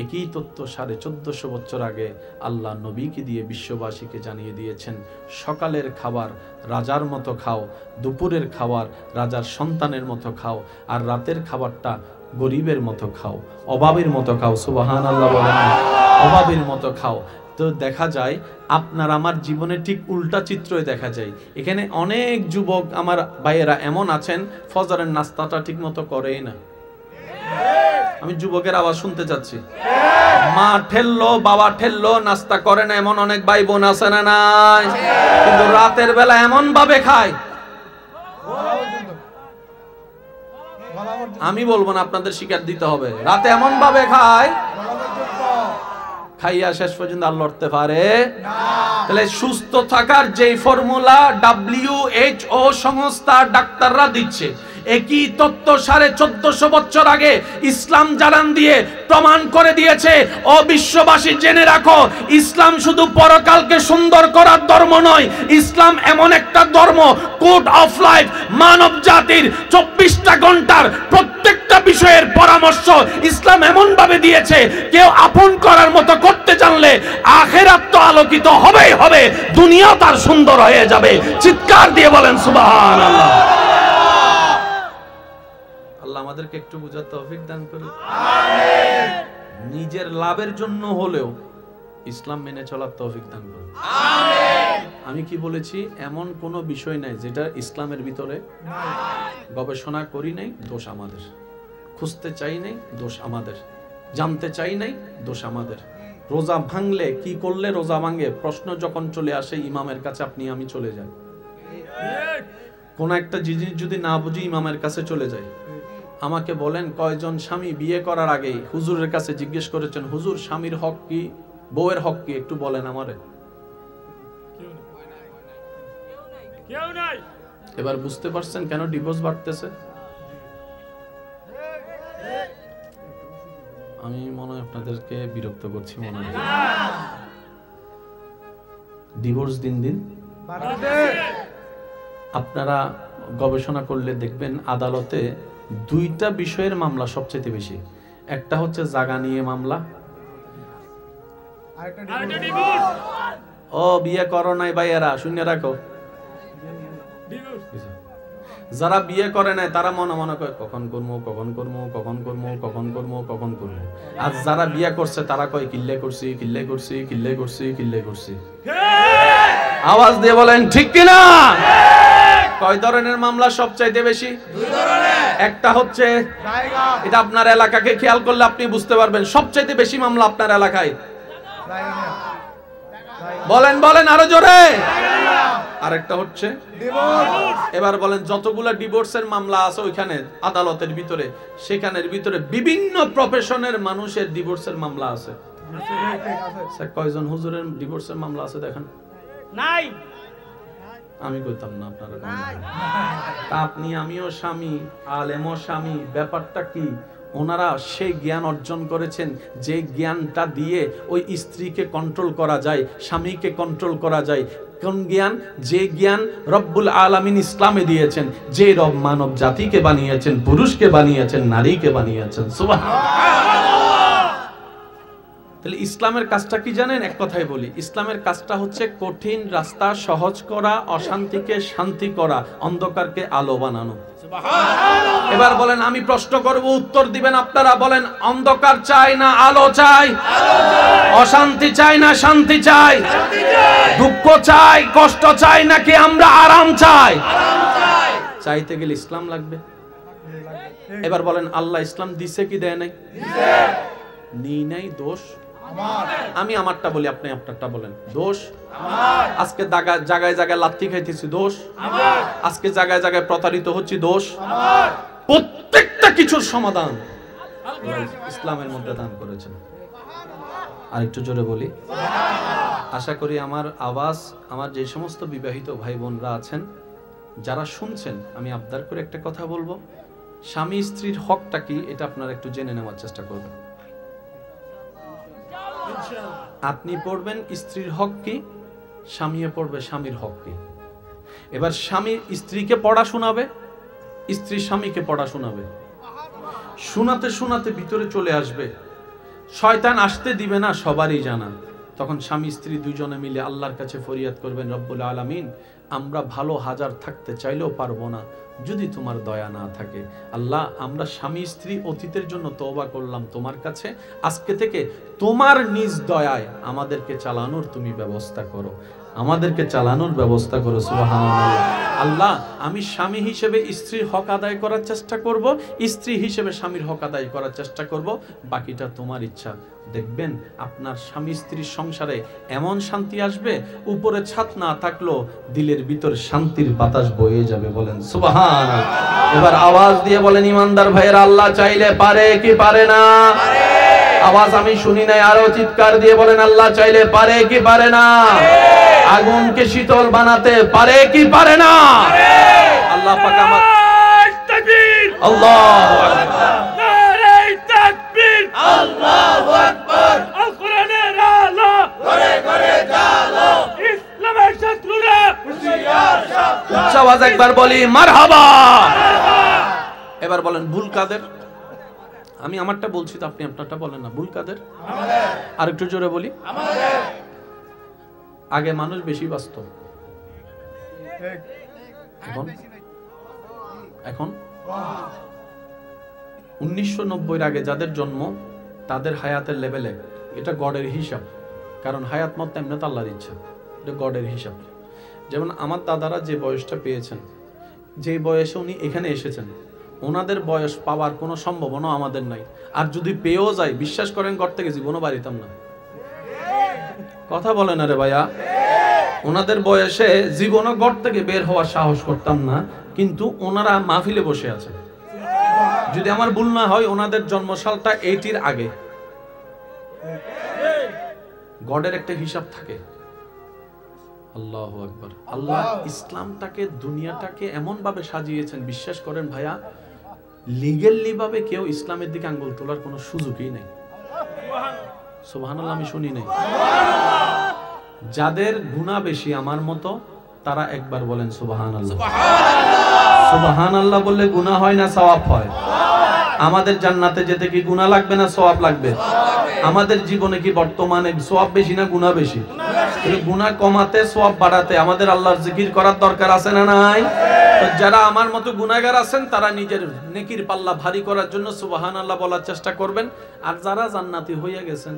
একই তথ্য 1450 বছর আগে আল্লাহ নবীকে দিয়ে বিশ্ববাসীকে জানিয়ে দিয়েছেন, সকালের খাবার রাজার মতো খাও, দুপুরের খাবার রাজার সন্তানের মতো খাও, আর রাতের খাবারটা গরিবের মতো খাও, অভাবের মতো খাও। সুবহানাল্লাহ বলেন, অভাবের মতো খাও। তো দেখা যায় আপনার আমার জীবনে ঠিক উল্টা চিত্রই দেখা যায়। এখানে অনেক যুবক আমার ভাইয়েরা এমন আছেন, ফজরের নাস্তাটা ঠিক মতো করেই না। আমি যুবকের আওয়াজ শুনতে চাচ্ছি। মা ঠেললো, বাবা ঠেললো, নাস্তা করে না এমন অনেক ভাই বোন আছে না নাই? কিন্তু রাতের বেলা এমন ভাবে খায়, আমি বলবো না, আপনাদের স্বীকার দিতে হবে। রাতে এমন ভাবে খায়, খাইয়া শেষ পর্যন্ত আর লড়তে পারে না। তাহলে সুস্থ থাকার যে ফর্মুলা WHO সংস্থা ডাক্তাররা দিচ্ছে, একই তত্ত্ব 1450 বছর আগে ইসলাম জানান দিয়ে প্রমাণ করে দিয়েছে। ও বিশ্ববাসী জেনে রাখো, ইসলাম শুধু পরকালকে সুন্দর করার ধর্ম নয়, ইসলাম এমন একটা ধর্ম, কোড অফ লাইফ, মানব জাতির 24টা ঘন্টার প্রত্যেকটা বিষয়ের পরামর্শ ইসলাম এমন ভাবে দিয়েছে, কেউ আপন করার মতো করতে জানলে আখিরাত তো আলোকিত হবেই হবে, দুনিয়া তার সুন্দর হয়ে যাবে। চিৎকার দিয়ে বলেন সুবহানাল্লাহ। আল্লাহ আমাদেরকে একটু বুঝার তৌফিক দান করুন, আমিন। নিজের লাভের জন্য হলেও ইসলাম মেনে চলার তৌফিক দান করুন, আমিন। আমি কি বলেছি? এমন কোনো বিষয় নাই যেটা ইসলামের ভিতরে গবেষণা করি নাই, দোষ আমাদের। খুঁজতে চাই নাই, দোষ আমাদের। জানতে চাই নাই, দোষ আমাদের। রোজা ভাঙলে কি করলে রোজা ভাঙে প্রশ্ন যখন চলে আসে ইমামের কাছে, আপনি আমি চলে যাই। কোন একটা জিনিস যদি না বুঝি ইমামের কাছে চলে যাই। আমাকে বলেন, কয়জন স্বামী বিয়ে করার আগে হুজুরের কাছে জিজ্ঞেস করেছেন, হুজুর স্বামীর হক কি, বউয়ের হক কি, একটু বলেন আমারে? এবার বুঝতে পারছেন কেন ডিভোর্স বাড়তেছে? আমি মনে হয় আপনাদেরকে বিরক্ত করছি, মনে হয়। ডিভোর্স দিন দিন বাড়ছে। আপনারা গবেষণা করলে দেখবেন আদালতে 2টা বিষয়ের মামলা সবচেয়ে বেশি। একটা হচ্ছে জায়গা নিয়ে মামলা, আরেকটা ডিভোর্স। ও বিয়ে করো নাই ভাইয়েরা, শুনে রাখো, যারা বিয়ে করে নাই তারা মনে মনে কয় কখন করবো, কখন করবো, কখন করবো, কখন করবো, কখন করবো। আর যারা বিয়ে করছে তারা কয় কিল্লে করছি, কিল্লে করছি, কিল্লে করছি, কিল্লে করছি। আওয়াজ দিয়ে বলেন ঠিক কিনা? কয় ধরনের মামলা সবচাইতে বেশি? 2 ধরনের। একটা হচ্ছে জায়গা, এটা আপনার এলাকাকে খেয়াল করলে আপনি বুঝতে পারবেন সবচাইতে বেশি মামলা আপনার এলাকায়। বলেন বলেন আরো জোরে। আরেকটা হচ্ছে ডিভোর্স। এবার বলেন যতগুলা ডিভোর্সের মামলা আছে ওইখানে আদালতের ভিতরে, সেখানের ভিতরে বিভিন্ন প্রফেশনের মানুষের ডিভোর্সের মামলা আছে। স্যার কয়জন হুজুরের ডিভোর্সের মামলা আছে দেখেন? নাই। আমি কইতাম না, আপনারা আপনি আমিও স্বামী, আলেমও স্বামী। ব্যাপারটা কি? ওনারা সেই জ্ঞান অর্জন করেছেন যে জ্ঞানটা দিয়ে ওই স্ত্রীকে কন্ট্রোল করা যায়, স্বামীকে কন্ট্রোল করা যায়। কোন জ্ঞান? যে জ্ঞান রব্বুল আলামিন ইসলামে দিয়েছেন, যে রব মানব জাতিকে বানিয়েছেন, পুরুষকে বানিয়েছেন, নারীকে বানিয়েছেন। সুবহানাল্লাহ। তাহলে ইসলামের কাজটা কি জানেন? এক কথায় বলি, ইসলামের কাজটা হচ্ছে কঠিন রাস্তা সহজ করা, অশান্তিকে শান্তি করা, অন্ধকারকে আলো বানানো। এবার বলেন, আমি প্রশ্ন করব, উত্তর দিবেন আপনারা। বলেন, অন্ধকার চাই না আলো চাই? অশান্তি চাই না শান্তি চাই? দুঃখ চাই, কষ্ট চাই, নাকি আমরা আরাম চাই? চাইতে গেলে ইসলাম লাগবে। এবার বলেন, আল্লাহ ইসলাম দিছে কি দেয় নাই? নি নাই, দোষ আমি আমারটা বলি, আপনি আপনারটা বলেন। দোষ আজকে জায়গায় জায়গায় লাত্তি খাইতেছি, দোষ আজকে জায়গায় জায়গায় প্রতারিত হচ্ছে, দোষ প্রত্যেকটা কিছুর সমাধান ইসলামের মধ্যে দান করেছেন। আরেকটু জোরে বলি। আশা করি আমার আওয়াজ, আমার যে সমস্ত বিবাহিত ভাই বোনরা আছেন যারা শুনছেন, আমি আবদার করে একটা কথা বলবো, স্বামী স্ত্রীর হকটা কি এটা আপনারা একটু জেনে নেওয়ার চেষ্টা করবেন। আপনি পড়বেন স্ত্রীর হক কি, স্বামীও পড়বে স্বামীর হক কি। এবার স্বামী স্ত্রীকে পড়া শোনাবে, স্ত্রী স্বামীকে পড়া শোনাবে। শোনাতে শোনাতে ভিতরে চলে আসবে, শয়তান আসতে দিবে না, সবারই জানা। তখন স্বামী স্ত্রী দুজনে মিলে আল্লাহর কাছে ফরিয়াদ করবেন, রব্বুল আলামিন, আমরা ভালো হাজার থাকতে চাইলেও পারবো না যদি তোমার দয়া না থাকে। আল্লাহ, আমরা স্বামী স্ত্রী অতীতের জন্য তওবা করলাম তোমার কাছে, আজকে থেকে তোমার নিজ দয়ায় আমাদেরকে চালানোর তুমি ব্যবস্থা করো, আমাদেরকে চালানোর ব্যবস্থা করো। সুবহানাল্লাহ। আল্লাহ, আমি স্বামী হিসেবে স্ত্রীর হক আদায় করার চেষ্টা করব, স্ত্রী হিসেবে স্বামীর হক আদায় করার চেষ্টা করব, বাকিটা তোমার ইচ্ছা। দেখবেন আপনার স্বামী স্ত্রীর সংসারে এমন শান্তি আসবে, উপরে ছাদ না থাকলেও দিলের ভিতর শান্তির বাতাস বয়ে যাবে। বলেন সুবহানাল্লাহ। এবার আওয়াজ দিয়ে বলেন, ইমানদার ভাইয়েরা, আল্লাহ চাইলে পারে কি পারে না? আওয়াজ আমি শুনি নাই, আরো চিৎকার দিয়ে বলেন, আল্লাহ চাইলে পারে কি পারে না? আগুনকে শীতল বানাতে পারে কি পারে না? আল্লাহ পাক আমার তাকবীর, আল্লাহু আকবার, নারে তাকবীর, আল্লাহু আকবার। আল কোরআনের আলো ঘরে ঘরে জ্বালো, ইসলামের শত্রুরা হুঁশিয়ার সাবধান। উচ্চ আওয়াজ একবার বলি, মারহাবা। এবার বলেন, ভুল কাদের? আমি আমারটা বলছি তো আপনি আপনারটা বলেন না। ভুল কাদের? আমাদের। আরেকটু জোরে বলি, আমাদের। আগে মানুষ বেশি বাঁচত, এখন 1990 আগে যাদের জন্ম তাদের হায়াতের লেভেলে, এটা গডের হিসাব, কারণ হায়াত মত এমনি তো আল্লাহর ইচ্ছা, এটা গডের হিসাব। যেমন আমার দাদারা যে বয়সটা পেয়েছেন, যে বয়সে উনি এখানে এসেছেন, ওনাদের বয়স পাওয়ার কোনো সম্ভাবনা আমাদের নাই। আর যদি পেয়েও যায়, বিশ্বাস করেন ঘর থেকে জীবনও বাড়িতাম না। কথা বলেন আরে ভাইয়া, ওনাদের বয়সে জীবনও ঘর থেকে বের হওয়ার সাহস করতাম না, কিন্তু ওনারা মাহফিলে বসে আছে। যদি আমার ভুল না হয়, ওনাদের জন্মসালটা 80 আগে। গডের একটা হিসাব থাকে। আল্লাহু আকবার। আল্লাহ ইসলামটাকে, দুনিয়াটাকে এমন ভাবে সাজিয়েছেন, বিশ্বাস করেন ভাইয়া, লিগ্যালি ভাবে কেউ ইসলামের দিকে আঙ্গুল তোলার কোনো সুযোগই নেই। সুবহানাল্লাহ। আমি শুনি নাই। যাদের গুনাহ বেশি আমার মতো, তারা একবার বলেন সুবহানাল্লাহ। সুবহানাল্লাহ বললে গুনাহ হয় না সওয়াব হয়? আমাদের জান্নাতে যেতে কি গুনাহ লাগবে না সওয়াব লাগবে? আমাদের জীবনে কি বর্তমানে সওয়াব বেশি না গুনাহ বেশি? গুনাহ কমাতে সওয়াব বাড়াতে আমাদের আল্লাহর জিকির করার দরকার আছে না নাই? তো যারা আমার মতো গুনাহগার আছেন, তারা নিজের নেকির পাল্লা ভারী করার জন্য সুবহানাল্লাহ বলার চেষ্টা করবেন। আর যারা জান্নাতি হয়ে গেছেন,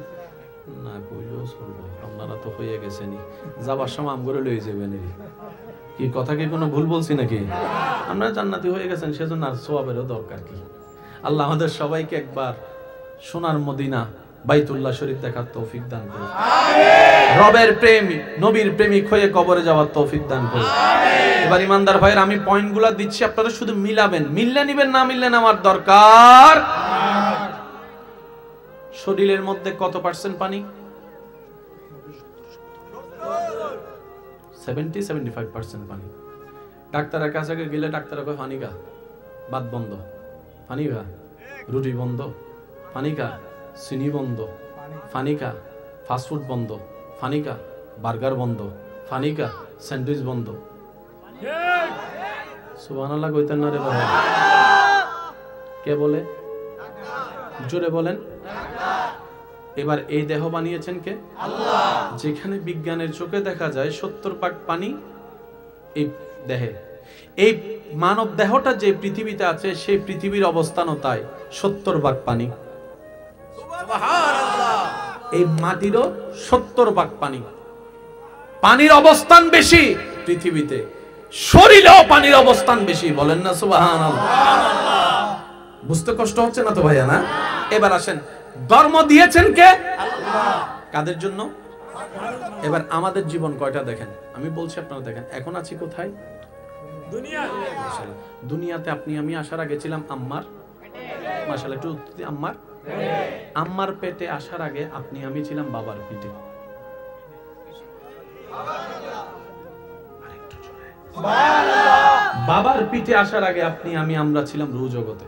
না কইলেও চলবে, আপনারা তো হয়ে গেছেনই, যাবার সময় আমগরে লয়ে যাবেন। কি কথা কি কোনো ভুল বলছি নাকি? আপনারা জান্নাতি হয়ে গেছেন, সেজন্য আর সওয়াবেরও দরকার কি? আল্লাহ আমাদের সবাইকে একবার সোনার মদিনা বাইতুল্লাহ শরীফ দেখার তৌফিক দান করুন। আমিন। রবের প্রেমিক, নবীর প্রেমিক হয়ে কবরে যাওয়ার তৌফিক দান করুন। আমিন। এবার ইমানদার ভাইরা, আমি পয়েন্টগুলো দিচ্ছি, আপনারা শুধু মিলাবেন, মিললে নিবেন, না মিললে আমার দরকার। শরীরের মধ্যে কত পার্সেন্ট পানি? 70-75% পানি। ডাক্তারের কাছে গেলে ডাক্তার কয় পানি খা, ভাত বন্ধ, পানি খা, রুটি বন্ধ, পানি খা, চিনি বন্ধ, পানি খা, ফাস্টফুড বন্ধ, পানি খা, বার্গার বন্ধ, পানি খা, স্যান্ডউইচ বন্ধ। সুবহানাল্লাহ কইতেন না রে ভাই? কে বলে? জোরে বলেন। এবার এই দেহ বানিয়েছেন কে? আল্লাহ। যেখানে বিজ্ঞানের চোখে দেখা যায় 70 ভাগ পানি এই দেহে, এই মানব দেহটা যে পৃথিবীতে আছে সেই পৃথিবীর অবস্থানও তাই 70 ভাগ পানি। সুবহানাল্লাহ। এই মাটিরও 70 ভাগ পানি। পানির অবস্থান বেশি পৃথিবীতে, শরীরেও পানির অবস্থান বেশি। বলেন না সুবহানাল্লাহ। বুঝতে কষ্ট হচ্ছে না তো ভাইয়া? না? এবার আসেন, ধর্ম দিয়েছেন কে? আল্লাহ। কাদের জন্য? এবার আমাদের জীবন কয়টা দেখেন, আমি বলছি আপনারা দেখেন। এখন আছি কোথায়? দুনিয়াতে। আপনি আমি আসার আগে ছিলাম আম্মার, মাশাআল্লাহ একটু আম্মার পেটে আসার আগে আপনি আমি ছিলাম বাবার পিঠে। বাবার পিঠে আসার আগে আপনি আমি আমরা ছিলাম রূহ জগতে।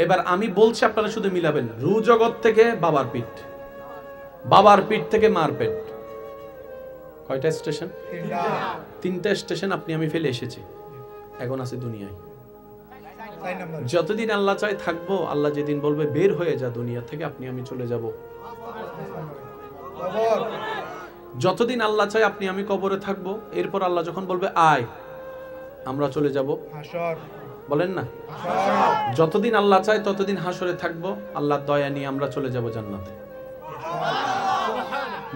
এবার আমি বলছি আপনারা শুধু মিলাবেন, রূহ জগৎ থেকে বাবার পিঠ, বাবার পিঠ থেকে মার পেট। কয়টা স্টেশন? তিনটা স্টেশন আপনি আমি ফেলে এসেছি। এখন আছে দুনিয়ায়। যতদিন আল্লাহ চায় থাকবো, আল্লাহ যেদিন বলবে বের হয়ে যা দুনিয়া থেকে, আপনি আমি চলে যাব। যতদিন আল্লাহ চায় আপনি আমি কবরে থাকবো, এরপর আল্লাহ যখন বলবে আয়, আমরা চলে যাব হাসর। বলেন না? যতদিন আল্লাহ চায় ততদিন হাসরে থাকবো, আল্লাহর দয়া নিয়ে আমরা চলে যাব জান্নাতে।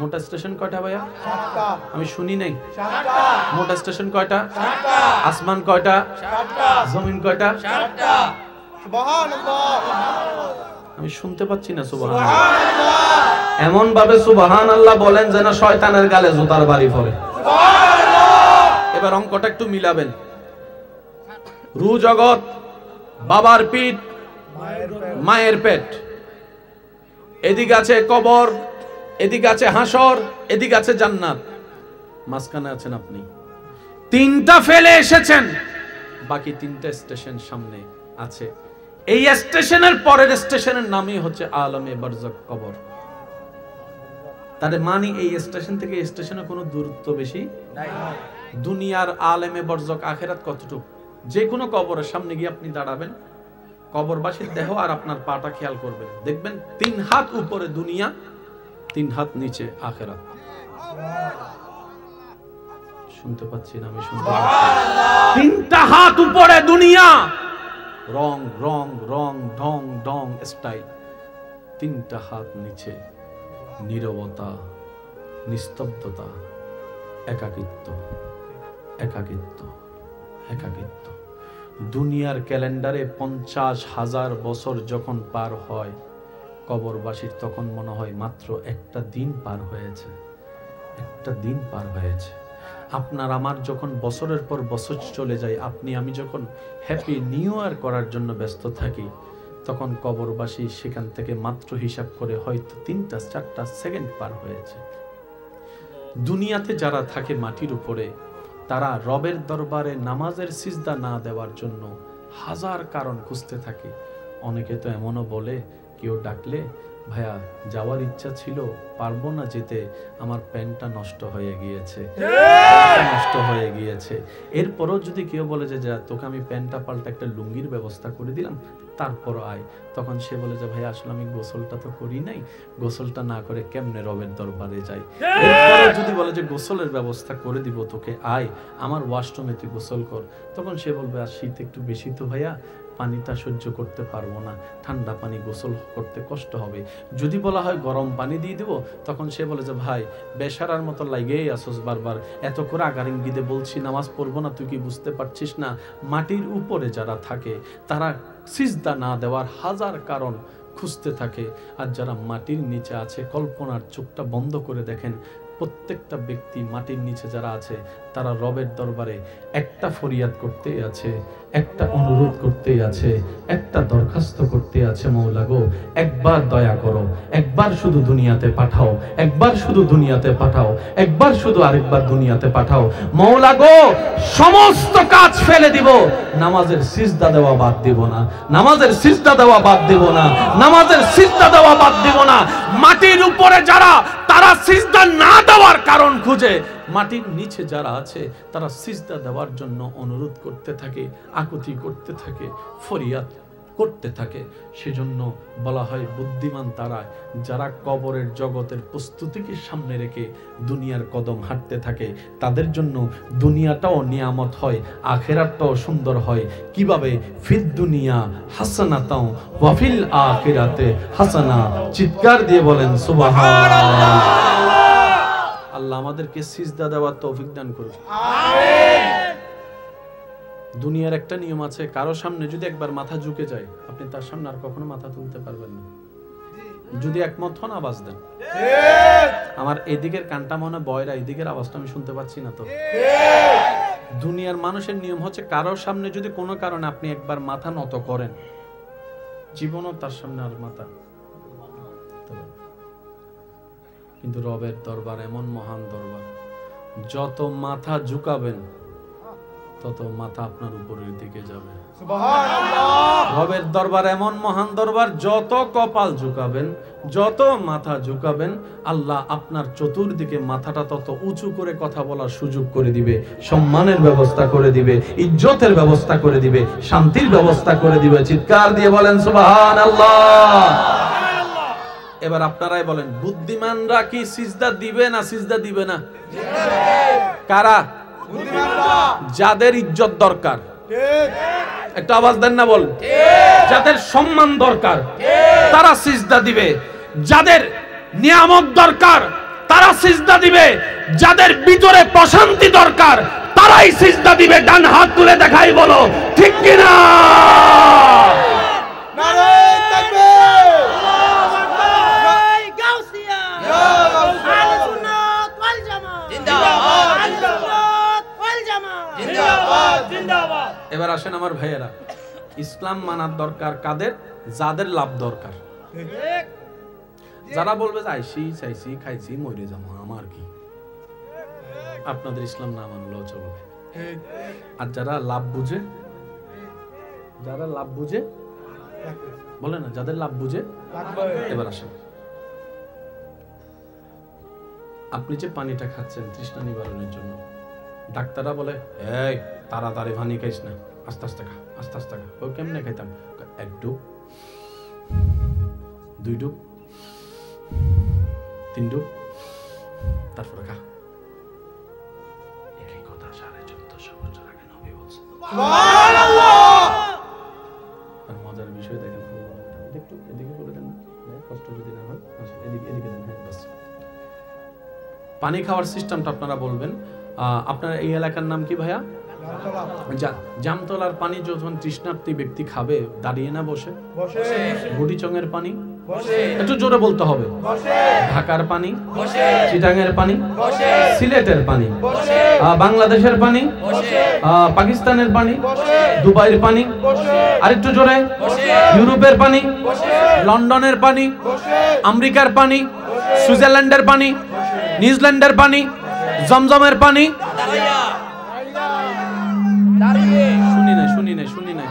মোটা স্টেশন কয়টা ভাইয়া? আমি শুনি নাই। মোটা স্টেশন কয়টা? আসমান কয়টা? জমিন কয়টা? আমি শুনতে পাচ্ছি না সুবহানাল্লাহ। এমন ভাবে সুবহানাল্লাহ বলেন যেন শয়তানের গালে জুতার বাড়ি পড়ে। এবার অঙ্কটা একটু মিলাবেন। রূহ জগৎ, বাবার পিঠ, মায়ের পেট, এদিকে আছে কবর, এদিকে আছে হাসর, এদিকে আছে জান্নাত, মাঝখানে আছেন আপনি। তিনটা ফেলে এসেছেন, বাকি তিনটা স্টেশন সামনে আছে। এই স্টেশনের পরের স্টেশনের নামই হচ্ছে আলমে বারজাখ, কবর। তার মানে এই স্টেশন থেকে এই স্টেশনে কোনো দূরত্ব বেশি নাই। দুনিয়ার আলেমে বারজাখ আখিরাত কতটুকু? যে কোনো কবরের সামনে গিয়ে আপনি দাঁড়াবেন, কবরবাসীর দেহ আর আপনার পাটা খেয়াল করবেন, দেখবেন 3 হাত উপরে দুনিয়া, 3 হাত নিচে আখিরাত। শুনতে পাচ্ছি না? আমি শুনতে পাচ্ছি। 3টা হাত উপরে দুনিয়া, রং রং রং ঢং ঢং স্টাইল। 3টা হাত নিচে নীরবতা, নিস্তব্ধতা, একাকিত্ব, একাকিত্ব, একাকিত্ব। দুনিয়ার ক্যালেন্ডারে 50,000 বছর যখন পার হয়, কবরবাসীর তখন মনে হয় মাত্র একটা দিন পার হয়েছে, একটা দিন পার হয়েছে। আপনার আমার যখন বছরের পর বছর চলে যায়, আপনি আমি যখন হ্যাপি নিউ ইয়ার করার জন্য ব্যস্ত থাকি, তখন কবরবাসী সেখান থেকে মাত্র হিসাব করে হয়তো 3-4টা সেকেন্ড পার হয়েছে। দুনিয়াতে যারা থাকে মাটির উপরে, তারা রবের দরবারে নামাজের সিজদা না দেওয়ার জন্য হাজার কারণ খুঁজতে থাকে। অনেকে তো এমনও বলে, কেউ ডাকলে ভাইয়া যাওয়ার ইচ্ছা ছিল, পারবো না যেতে, আমার প্যান্টটা নষ্ট হয়ে গিয়েছে, নষ্ট হয়ে গিয়েছে। এরপরও যদি কেউ বলে যে যা তোকে আমি প্যান্টটা পাল্টা একটা লুঙ্গির ব্যবস্থা করে দিলাম, তারপর আয়, তখন সে বলে যে ভাই আসলে আমি গোসলটা তো করি নাই, গোসলটা না করে কেমনে রবের দরবারে যাই। এরপরও যদি বলে যে গোসলের ব্যবস্থা করে দিব তোকে, আয় আমার ওয়াশরুমে তুই গোসল কর, তখন সে বলবে আর শীত একটু বেশি তো ভাইয়া, পানিটা সহ্য করতে পারবো না, ঠান্ডা পানি গোসল করতে কষ্ট হবে। যদি বলা হয় গরম পানি দিয়ে দেবো, তখন সে বলে যে ভাই বেশারার মতো লাগেই আসোস বারবার, এত করে আগারিঙ্গিতে বলছি নামাজ পড়বো না, তুই কি বুঝতে পারছিস না? মাটির উপরে যারা থাকে তারা সিজদা না দেওয়ার হাজার কারণ খুঁজতে থাকে, আর যারা মাটির নিচে আছে কল্পনার চোখটা বন্ধ করে দেখেন, প্রত্যেকটা ব্যক্তি মাটির নিচে যারা আছে তারা রবের দরবারে একটা ফরিয়াদ করতেই আছে, একটা অনুরোধ করতেই আছে, একটা দরখাস্ত করতে আছে, মওলা গো একবার দয়া করো, একবার শুধু দুনিয়াতে পাঠাও, একবার শুধু দুনিয়াতে পাঠাও, একবার শুধু আরেকবার দুনিয়াতে পাঠাও, মওলা গো সমস্ত কাজ ফেলে দিব, নামাজের সিজদা দেওয়া বাদ দিব না, নামাজের সিজদা দেওয়া বাদ দিব না, নামাজের সিজদা দেওয়া বাদ দিব না। মাটির উপরে যারা তারা সিজদা না দেওয়ার কারণ খুঁজে মাটির নিচে যারা আছে তারা সিজদা দেওয়ার জন্য অনুরোধ করতে থাকে, আকুতি করতে থাকে, ফরিয়াদ করতে থাকে। সেজন্য বলা হয় বুদ্ধিমান তারা যারা কবরের জগতের প্রস্তুতিকে সামনে রেখে দুনিয়ার কদম হাঁটতে থাকে। তাদের জন্য দুনিয়াটাও নিয়ামত হয়, আখিরাতটাও সুন্দর হয়। কিভাবে? ফিদ দুনিয়া হাসানাতাও ওয়া ফিল আখিরাতে হাসানা। চিৎকার দিয়ে বলেন সুবহানাল্লাহ। আল্লাহ আমাদেরকে সিজদা দেওয়ার তৌফিক দান করুন, আমিন। দুনিয়ার একটা নিয়ম আছে, কারো সামনে যদি একবার মাথা ঝুঁকে যায় আপনি তার সামনে আর কখনো মাথা তুলতে পারবেন না। যদি একমত হন আওয়াজ দেন। আমার এদিকের কানটা মনে বয়রা, এদিকের আওয়াজটা আমি শুনতে পাচ্ছি না তো। দুনিয়ার মানুষের নিয়ম হচ্ছে কারো সামনে যদি কোনো কারণে আপনি একবার মাথা নত করেন, জীবনও তার সামনে আর মাথা। কিন্তু রবের দরবার এমন মহান দরবার, যত মাথা ঝুঁকাবেন তত মাথা আপনার উপরের দিকে যাবে। সুবহানাল্লাহ। রবের দরবার এমন মহান দরবার, যত কপাল ঝুঁকাবেন, যত মাথা ঝুঁকাবেন, আল্লাহ আপনার চতুর্দিকে মাথাটা তত উঁচু করে কথা বলার সুযোগ করে দিবে, সম্মানের ব্যবস্থা করে দিবে, ইজ্জতের ব্যবস্থা করে দিবে, শান্তির ব্যবস্থা করে দিবে। চিৎকার দিয়ে বলেন সুবহানাল্লাহ। এবার আপনারাই বলেন, বুদ্ধিমানরা কি সিজদা দিবে না সিজদা দিবে না? কারা? যাদের ইজ্জত দরকার, একটা আওয়াজ দেন না, বল। যাদের সম্মান দরকার তারা সিজদা দিবে, যাদের নিয়ামত দরকার তারা সিজদা দিবে, যাদের ভিতরে প্রশান্তি দরকার তারাই সিজদা দিবে। ডান হাত তুলে দেখাই, বলো ঠিক কিনা? এবার আসেন আমার ভাইয়েরা, ইসলাম মানার দরকার কাদের? যাদের লাভ দরকার। যারা বলবে যে আইসি চাইছি খাইছি মরে যাবো, আমার কি, আপনাদের ইসলাম না মানলেও চলবে। আর যারা লাভ বুঝে, যারা লাভ বুঝে বলে না, যাদের লাভ বুঝে। এবার আসেন, আপনি যে পানিটা খাচ্ছেন তৃষ্ণা নিবারণের জন্য, ডাক্তাররা বলে এই তাড়াতাড়ি পানি খাইস না, আস্তে আস্তে খা, আস্তে আস্তে খা। ও কেমনে খাইতাম? এক ডুব, দুই ডুব, তিন ডুব, তারপরে খা। একই কথা 1450 বছর আগে নবী বলছেন। সুবহানাল্লাহ। আর মজার বিষয় দেখেন, একটু এদিকে করে দেন, কষ্ট যদি না হয় এদিকে এদিকে দেন। হ্যাঁ, বাস। পানি খাওয়ার সিস্টেমটা আপনারা বলবেন। আপনার এই এলাকার নাম কি ভাইয়া? জামতলার পানি যখন তৃষ্ণার্তী ব্যক্তি খাবে, দাঁড়িয়ে না বসে? বুড়িচংয়ের পানি একটু জোরে বলতে হবে। ঢাকার পানি, চিটাঙের পানি, সিলেটের পানি, বাংলাদেশের পানি, পাকিস্তানের পানি, দুবাইয়ের পানি, আরেকটু জোরে, ইউরোপের পানি, লন্ডনের পানি, আমেরিকার পানি, সুইজারল্যান্ডের পানি, নিউজিল্যান্ডের পানি, জমজমের পানি। শুনি নাই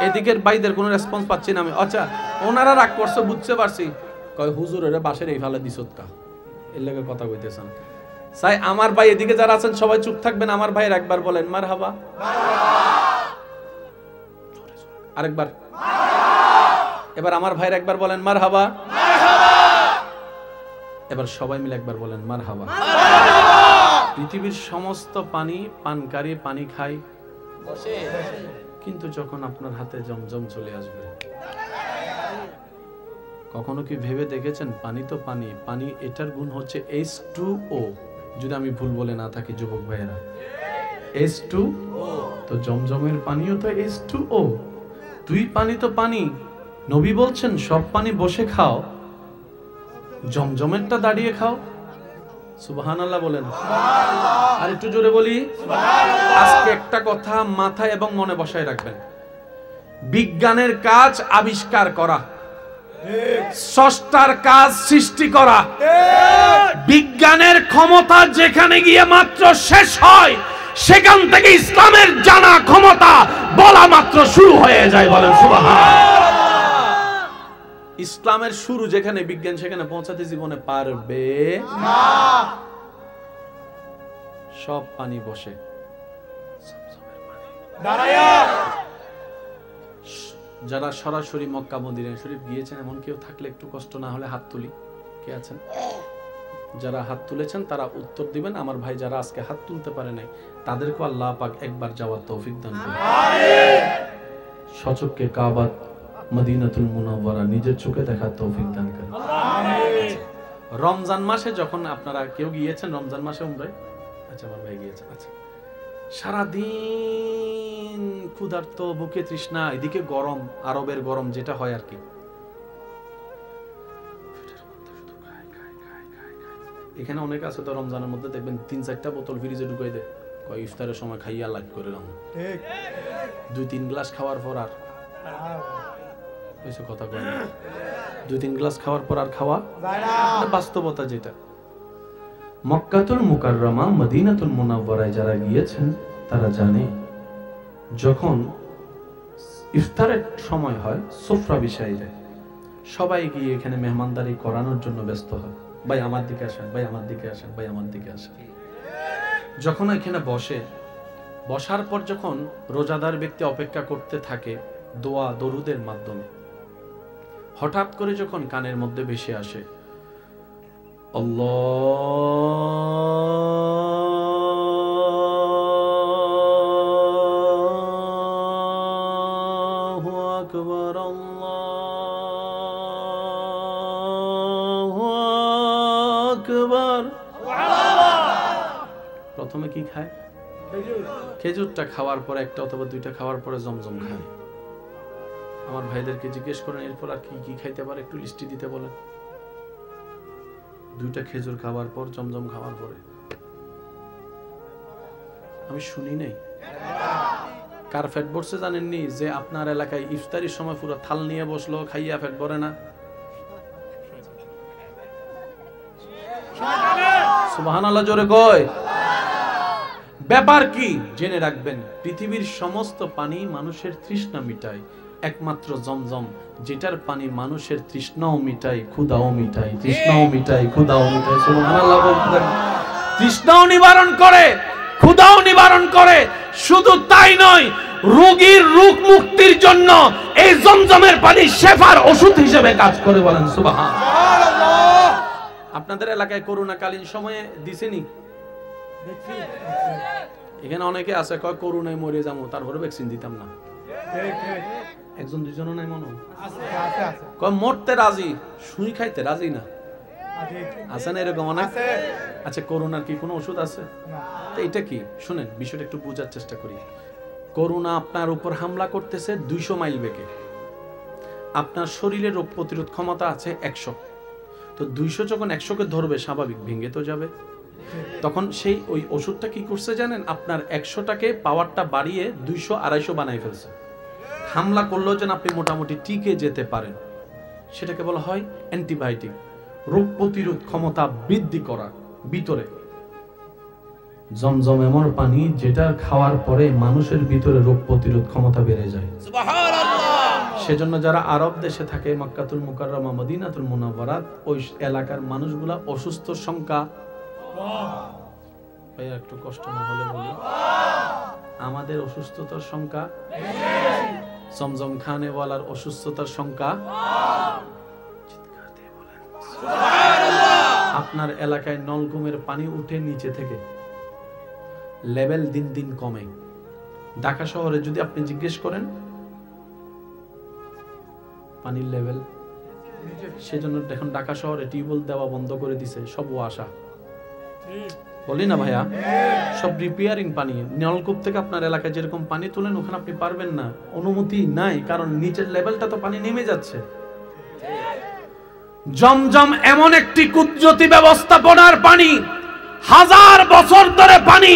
এদিকের ভাইদের কোনো রেসপন্স পাচ্ছি না আমি। আচ্ছা, ওনারা রাগ করছে, বুঝতে পারছি। কয় হুজুরের বাসের এই ফালে দিছতকা, এর লাগে কথা কইতেছেন। চাই আমার ভাই এদিকে যারা আছেন সবাই চুপ থাকবেন। আমার ভাইয়ের একবার বলেন মারহাবা, আরেকবার। এবার আমার ভাইয়ের একবার বলেন মারহাবা। এবার সবাই মিলে একবার বলেন মারহাবা। পৃথিবীর সমস্ত পানি পানকারী পানি খায়, কিন্তু যখন আপনার হাতে জমজম চলে আসবে, কখনো কি ভেবে দেখেছেন? পানি তো পানি, পানি এটার গুণ হচ্ছে H2O, যদি আমি ভুল বলে না থাকি যুবক ভাইয়েরা, H2O। তো জমজমের পানিও তো H2O। দুই পানি তো পানি। নবী বলছেন সব পানি বসে খাও, জমজমেরটা দাঁড়িয়ে খাও। সুবহানাল্লাহ বলেন। আর একটু জোরে বলি সুবহানাল্লাহ। আজকে একটা কথা মাথায় এবং মনে বসায় রাখবেন, বিজ্ঞানের কাজ আবিষ্কার করা, স্রষ্টার কাজ সৃষ্টি করা। বিজ্ঞানের ক্ষমতা যেখানে গিয়ে মাত্র শেষ হয়, সেখান থেকে ইসলামের জানা ক্ষমতা বলা মাত্র শুরু হয়ে যায়। বলেন সুবহানাল্লাহ। ইসলামের শুরু যেখানে, বিজ্ঞান সেখানে পৌঁছাতে জীবনে পারবে না। সব পানি বসে যারা সরাসরি মক্কা মদিনা শরীফ গিয়েছেন, এমন কেউ থাকলে একটু কষ্ট না হলে হাত তুলি। কে আছেন? যারা হাত তুলেছেন তারা উত্তর দিবেন। আমার ভাই যারা আজকে হাত তুলতে পারে নাই, তাদেরকে আল্লাহ পাক একবার যাওয়ার তৌফিক দান করুন। সচক্ষে কাবা মদিনাতুল মুনাওয়ারা নিজের চোখে দেখার তৌফিক দান করুন। রমজান মাসে যখন আপনারা কেউ গিয়েছেন রমজান মাসে উমরায়? আচ্ছা, আমার ভাই গিয়েছেন। আচ্ছা, সারাদিন ক্ষুধার্ত, বুকে তৃষ্ণা, এদিকে গরম, আরবের গরম যেটা হয় আর কি। এখানে অনেক আছে তো রমজানের মধ্যে দেখবেন 3-4টা বোতল ফ্রিজে ঢুকাই দেয়, কয় ইফতারের সময় খাইয়া লাইট করে রঙ, 2-3 গ্লাস খাওয়ার পর আর কথা কয় না, 2-3 গ্লাস খাওয়ার পর আর খাওয়া বাস্তবতা যেটা। মক্কাতুল মুকাররমা মদিনাতুল মুনাওয়ারায় যারা গিয়েছেন তারা জানে, যখন ইফতারের সময় হয় সুফরা বিছাই যায়, সবাই গিয়ে এখানে মেহমানদারি করানোর জন্য ব্যস্ত হয়। ভাই আমার দিকে আসেন, ভাই আমার দিকে আসেন, ভাই আমার দিকে আসেন। যখন এখানে বসে, বসার পর যখন রোজাদার ব্যক্তি অপেক্ষা করতে থাকে দোয়া দরুদের মাধ্যমে, হঠাৎ করে যখন কানের মধ্যে ভেসে আসে আল্লাহু আকবার, আল্লাহু আকবার, প্রথমে কি খায়? খেজুরটা খাওয়ার পরে, একটা অথবা 2টা খাওয়ার পরে জমজম খায়। আমার ভাইদেরকে জিজ্ঞেস করেন এরপর আর কি কি খাইতে পারে, একটু লিস্টি দিতে বলেন। 2টা খেজুর খাওয়ার পর, জমজম খাওয়ার পরে। আমি শুনি নাই। কার পেট ভরছে জানেননি? যে আপনার এলাকায় ইফতারির সময় পুরো থাল নিয়ে বসলো, খাইয়া পেট ভরে না। সুবহানাল্লাহ জোরে কয়। ব্যাপার কি জেনে রাখবেন, পৃথিবীর সমস্ত পানি মানুষের তৃষ্ণা মিটায়, একমাত্র জমজম যেটার পানি মানুষের তৃষ্ণাও মিটায়, ক্ষুধাও মিটায়, তৃষ্ণাও মিটায়, ক্ষুধাও মিটায়। সুবহানাল্লাহ বলতে, তৃষ্ণাও নিবারণ করে, ক্ষুধাও নিবারণ করে। শুধু তাই নয়, রোগীর রোগ মুক্তির জন্য এই জমজমের পানি শেফার ওষুধ হিসেবে কাজ করে। বলেন সুবহানাল্লাহ। আপনাদের এলাকায় করোনাকালীন সময়ে দিছেনি? এখানে অনেকে আছে কয় করোনায় মরে যাবো, তারপরে ভ্যাকসিন দিতাম না। একজন দুজনও নাই মনে কয় মরতে রাজি, সুই খাইতে রাজি না। আছে না এরকম অনেক? আচ্ছা, করোনার কি কোনো ওষুধ আছে? তো এটা কি শুনেন, বিষয়টা একটু বোঝার চেষ্টা করি। করোনা আপনার উপর হামলা করতেছে 200 মাইল বেগে, আপনার শরীরে রোগ প্রতিরোধ ক্ষমতা আছে 100। তো 200 যখন 100কে ধরবে, স্বাভাবিক ভেঙে তো যাবে। তখন সেই ওই ওষুধটা কি করছে জানেন? আপনার 100টাকে পাওয়ারটা বাড়িয়ে 200-250 বানাই ফেলছে। হামলা করলেও যেন আপনি মোটামুটি টিকে যেতে পারেন, সেটাকে বলা হয় অ্যান্টিবায়োটিক, রোগ প্রতিরোধ ক্ষমতা বৃদ্ধি করা। ভিতরে জমজম এমন পানি যেটা খাওয়ার পরে মানুষের ভিতরে রোগ প্রতিরোধ ক্ষমতা বেড়ে যায়। সুবহানাল্লাহ। সেজন্য যারা আরব দেশে থাকে, মক্কাতুল মুকাররমা মদিনাতুল মুনাওয়ারা, ওই এলাকার মানুষগুলা অসুস্থর সংখ্যা, ভাই একটু কষ্ট না হলে বলি, আমাদের অসুস্থতার সংখ্যা, জমজম খানেওয়ালার অসুস্থতার সংখ্যা। চিৎকার দিয়ে বলেন সুবহানাল্লাহ। আপনার এলাকায় নলকূপের পানি উঠে নিচে থেকে, লেভেল দিন দিন কমে। ঢাকা শহরে যদি আপনি জিজ্ঞেস করেন পানির লেভেল, সেজন্য এখন ঢাকা শহরে টিউবওয়েল দেওয়া বন্ধ করে দিছে, সব ওয়াসা। বলি না ভাইয়া, সব রিপেয়ারিং পানি। নলকূপ থেকে আপনার এলাকায় যেরকম পানি তোলেন, ওখানে আপনি পারবেন না, অনুমতি নাই, কারণ নিচের লেভেলটা তো পানি নেমে যাচ্ছে। জমজম এমন একটি কুদরতি ব্যবস্থাপনার পানি, 1000 বছর ধরে পানি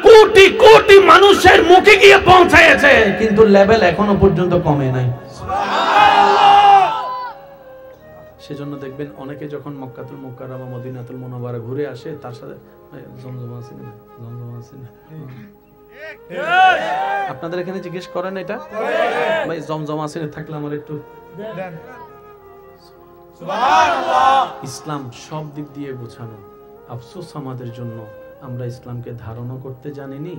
কোটি কোটি মানুষের মুখে গিয়ে পৌঁছেছে, কিন্তু লেভেল এখনো পর্যন্ত কমে নাই। সেজন্য দেখবেন অনেকে যখন মক্কাতুল মুকাররমা মদিনাতুল মুনাওয়ারা ঘুরে আসে, তার সাথে জমজম আছে না, জমজম আছে না। আপনাদের এখানে জিজ্ঞেস করেন এটা, ভাই জমজম আছে না, থাকলে আমার একটু দেন। সুবহানাল্লাহ। ইসলাম সব দিক দিয়ে গোছানো। আফসোস আমাদের জন্য, আমরা ইসলামকে ধারণও করতে জানিনি,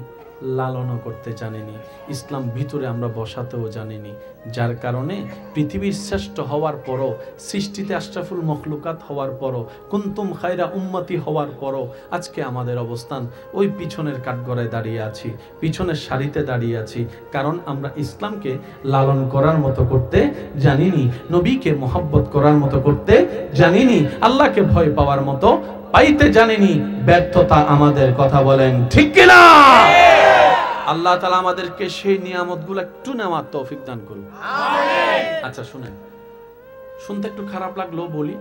লালনও করতে জানিনি, ইসলাম ভিতরে আমরা বসাতেও জানিনি। যার কারণে পৃথিবীর শ্রেষ্ঠ হওয়ার পরও, সৃষ্টিতে আশরাফুল মখলুকাত হওয়ার পরও, কুনতুম খায়রা উম্মতি হওয়ার পরও আজকে আমাদের অবস্থান ওই পিছনের কাঠগড়ায় দাঁড়িয়ে আছি, পিছনের সারিতে দাঁড়িয়ে আছি। কারণ আমরা ইসলামকে লালন করার মতো করতে জানিনি, নবীকে মোহাব্বত করার মতো করতে জানিনি, আল্লাহকে ভয় পাওয়ার মতো পাইতে জানিনি। ব্যর্থতা আমাদের, কথা বলেন ঠিক কিনা? আল্লাহ তাআলা আমাদেরকে সেই নিয়ামতগুলো একটু নেওয়ার তৌফিক দান করুন, আমিন। আচ্ছা শুনেন, শুনতে একটু খারাপ লাগলো বলি,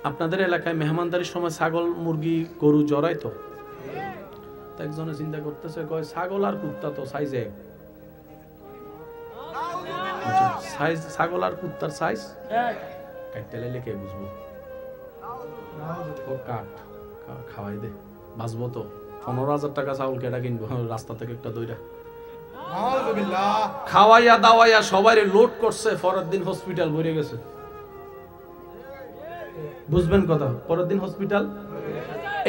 আপনাদের এলাকায় মেহমানদারির সময় ছাগল, মুরগি, গরু জড়ায় তো একজনে চিন্তা করতেছে, কয় ছাগল আর কুত্তা তো সাইজে এক। সাইজ ছাগল আর কুত্তার সাইজ এক, কাটতে লাইলে কে বুঝবো? ও কাট খাওয়াই দে, বাঁচবো তো। 15,000 টাকা চাউল কেটা কিনবো রাস্তা থেকে একটা দইরা খাওয়াইয়া দাওয়াইয়া সবাই লোড করছে, পরের দিন হসপিটাল ভরে গেছে। বুঝবেন কথা, পরের দিন হসপিটাল।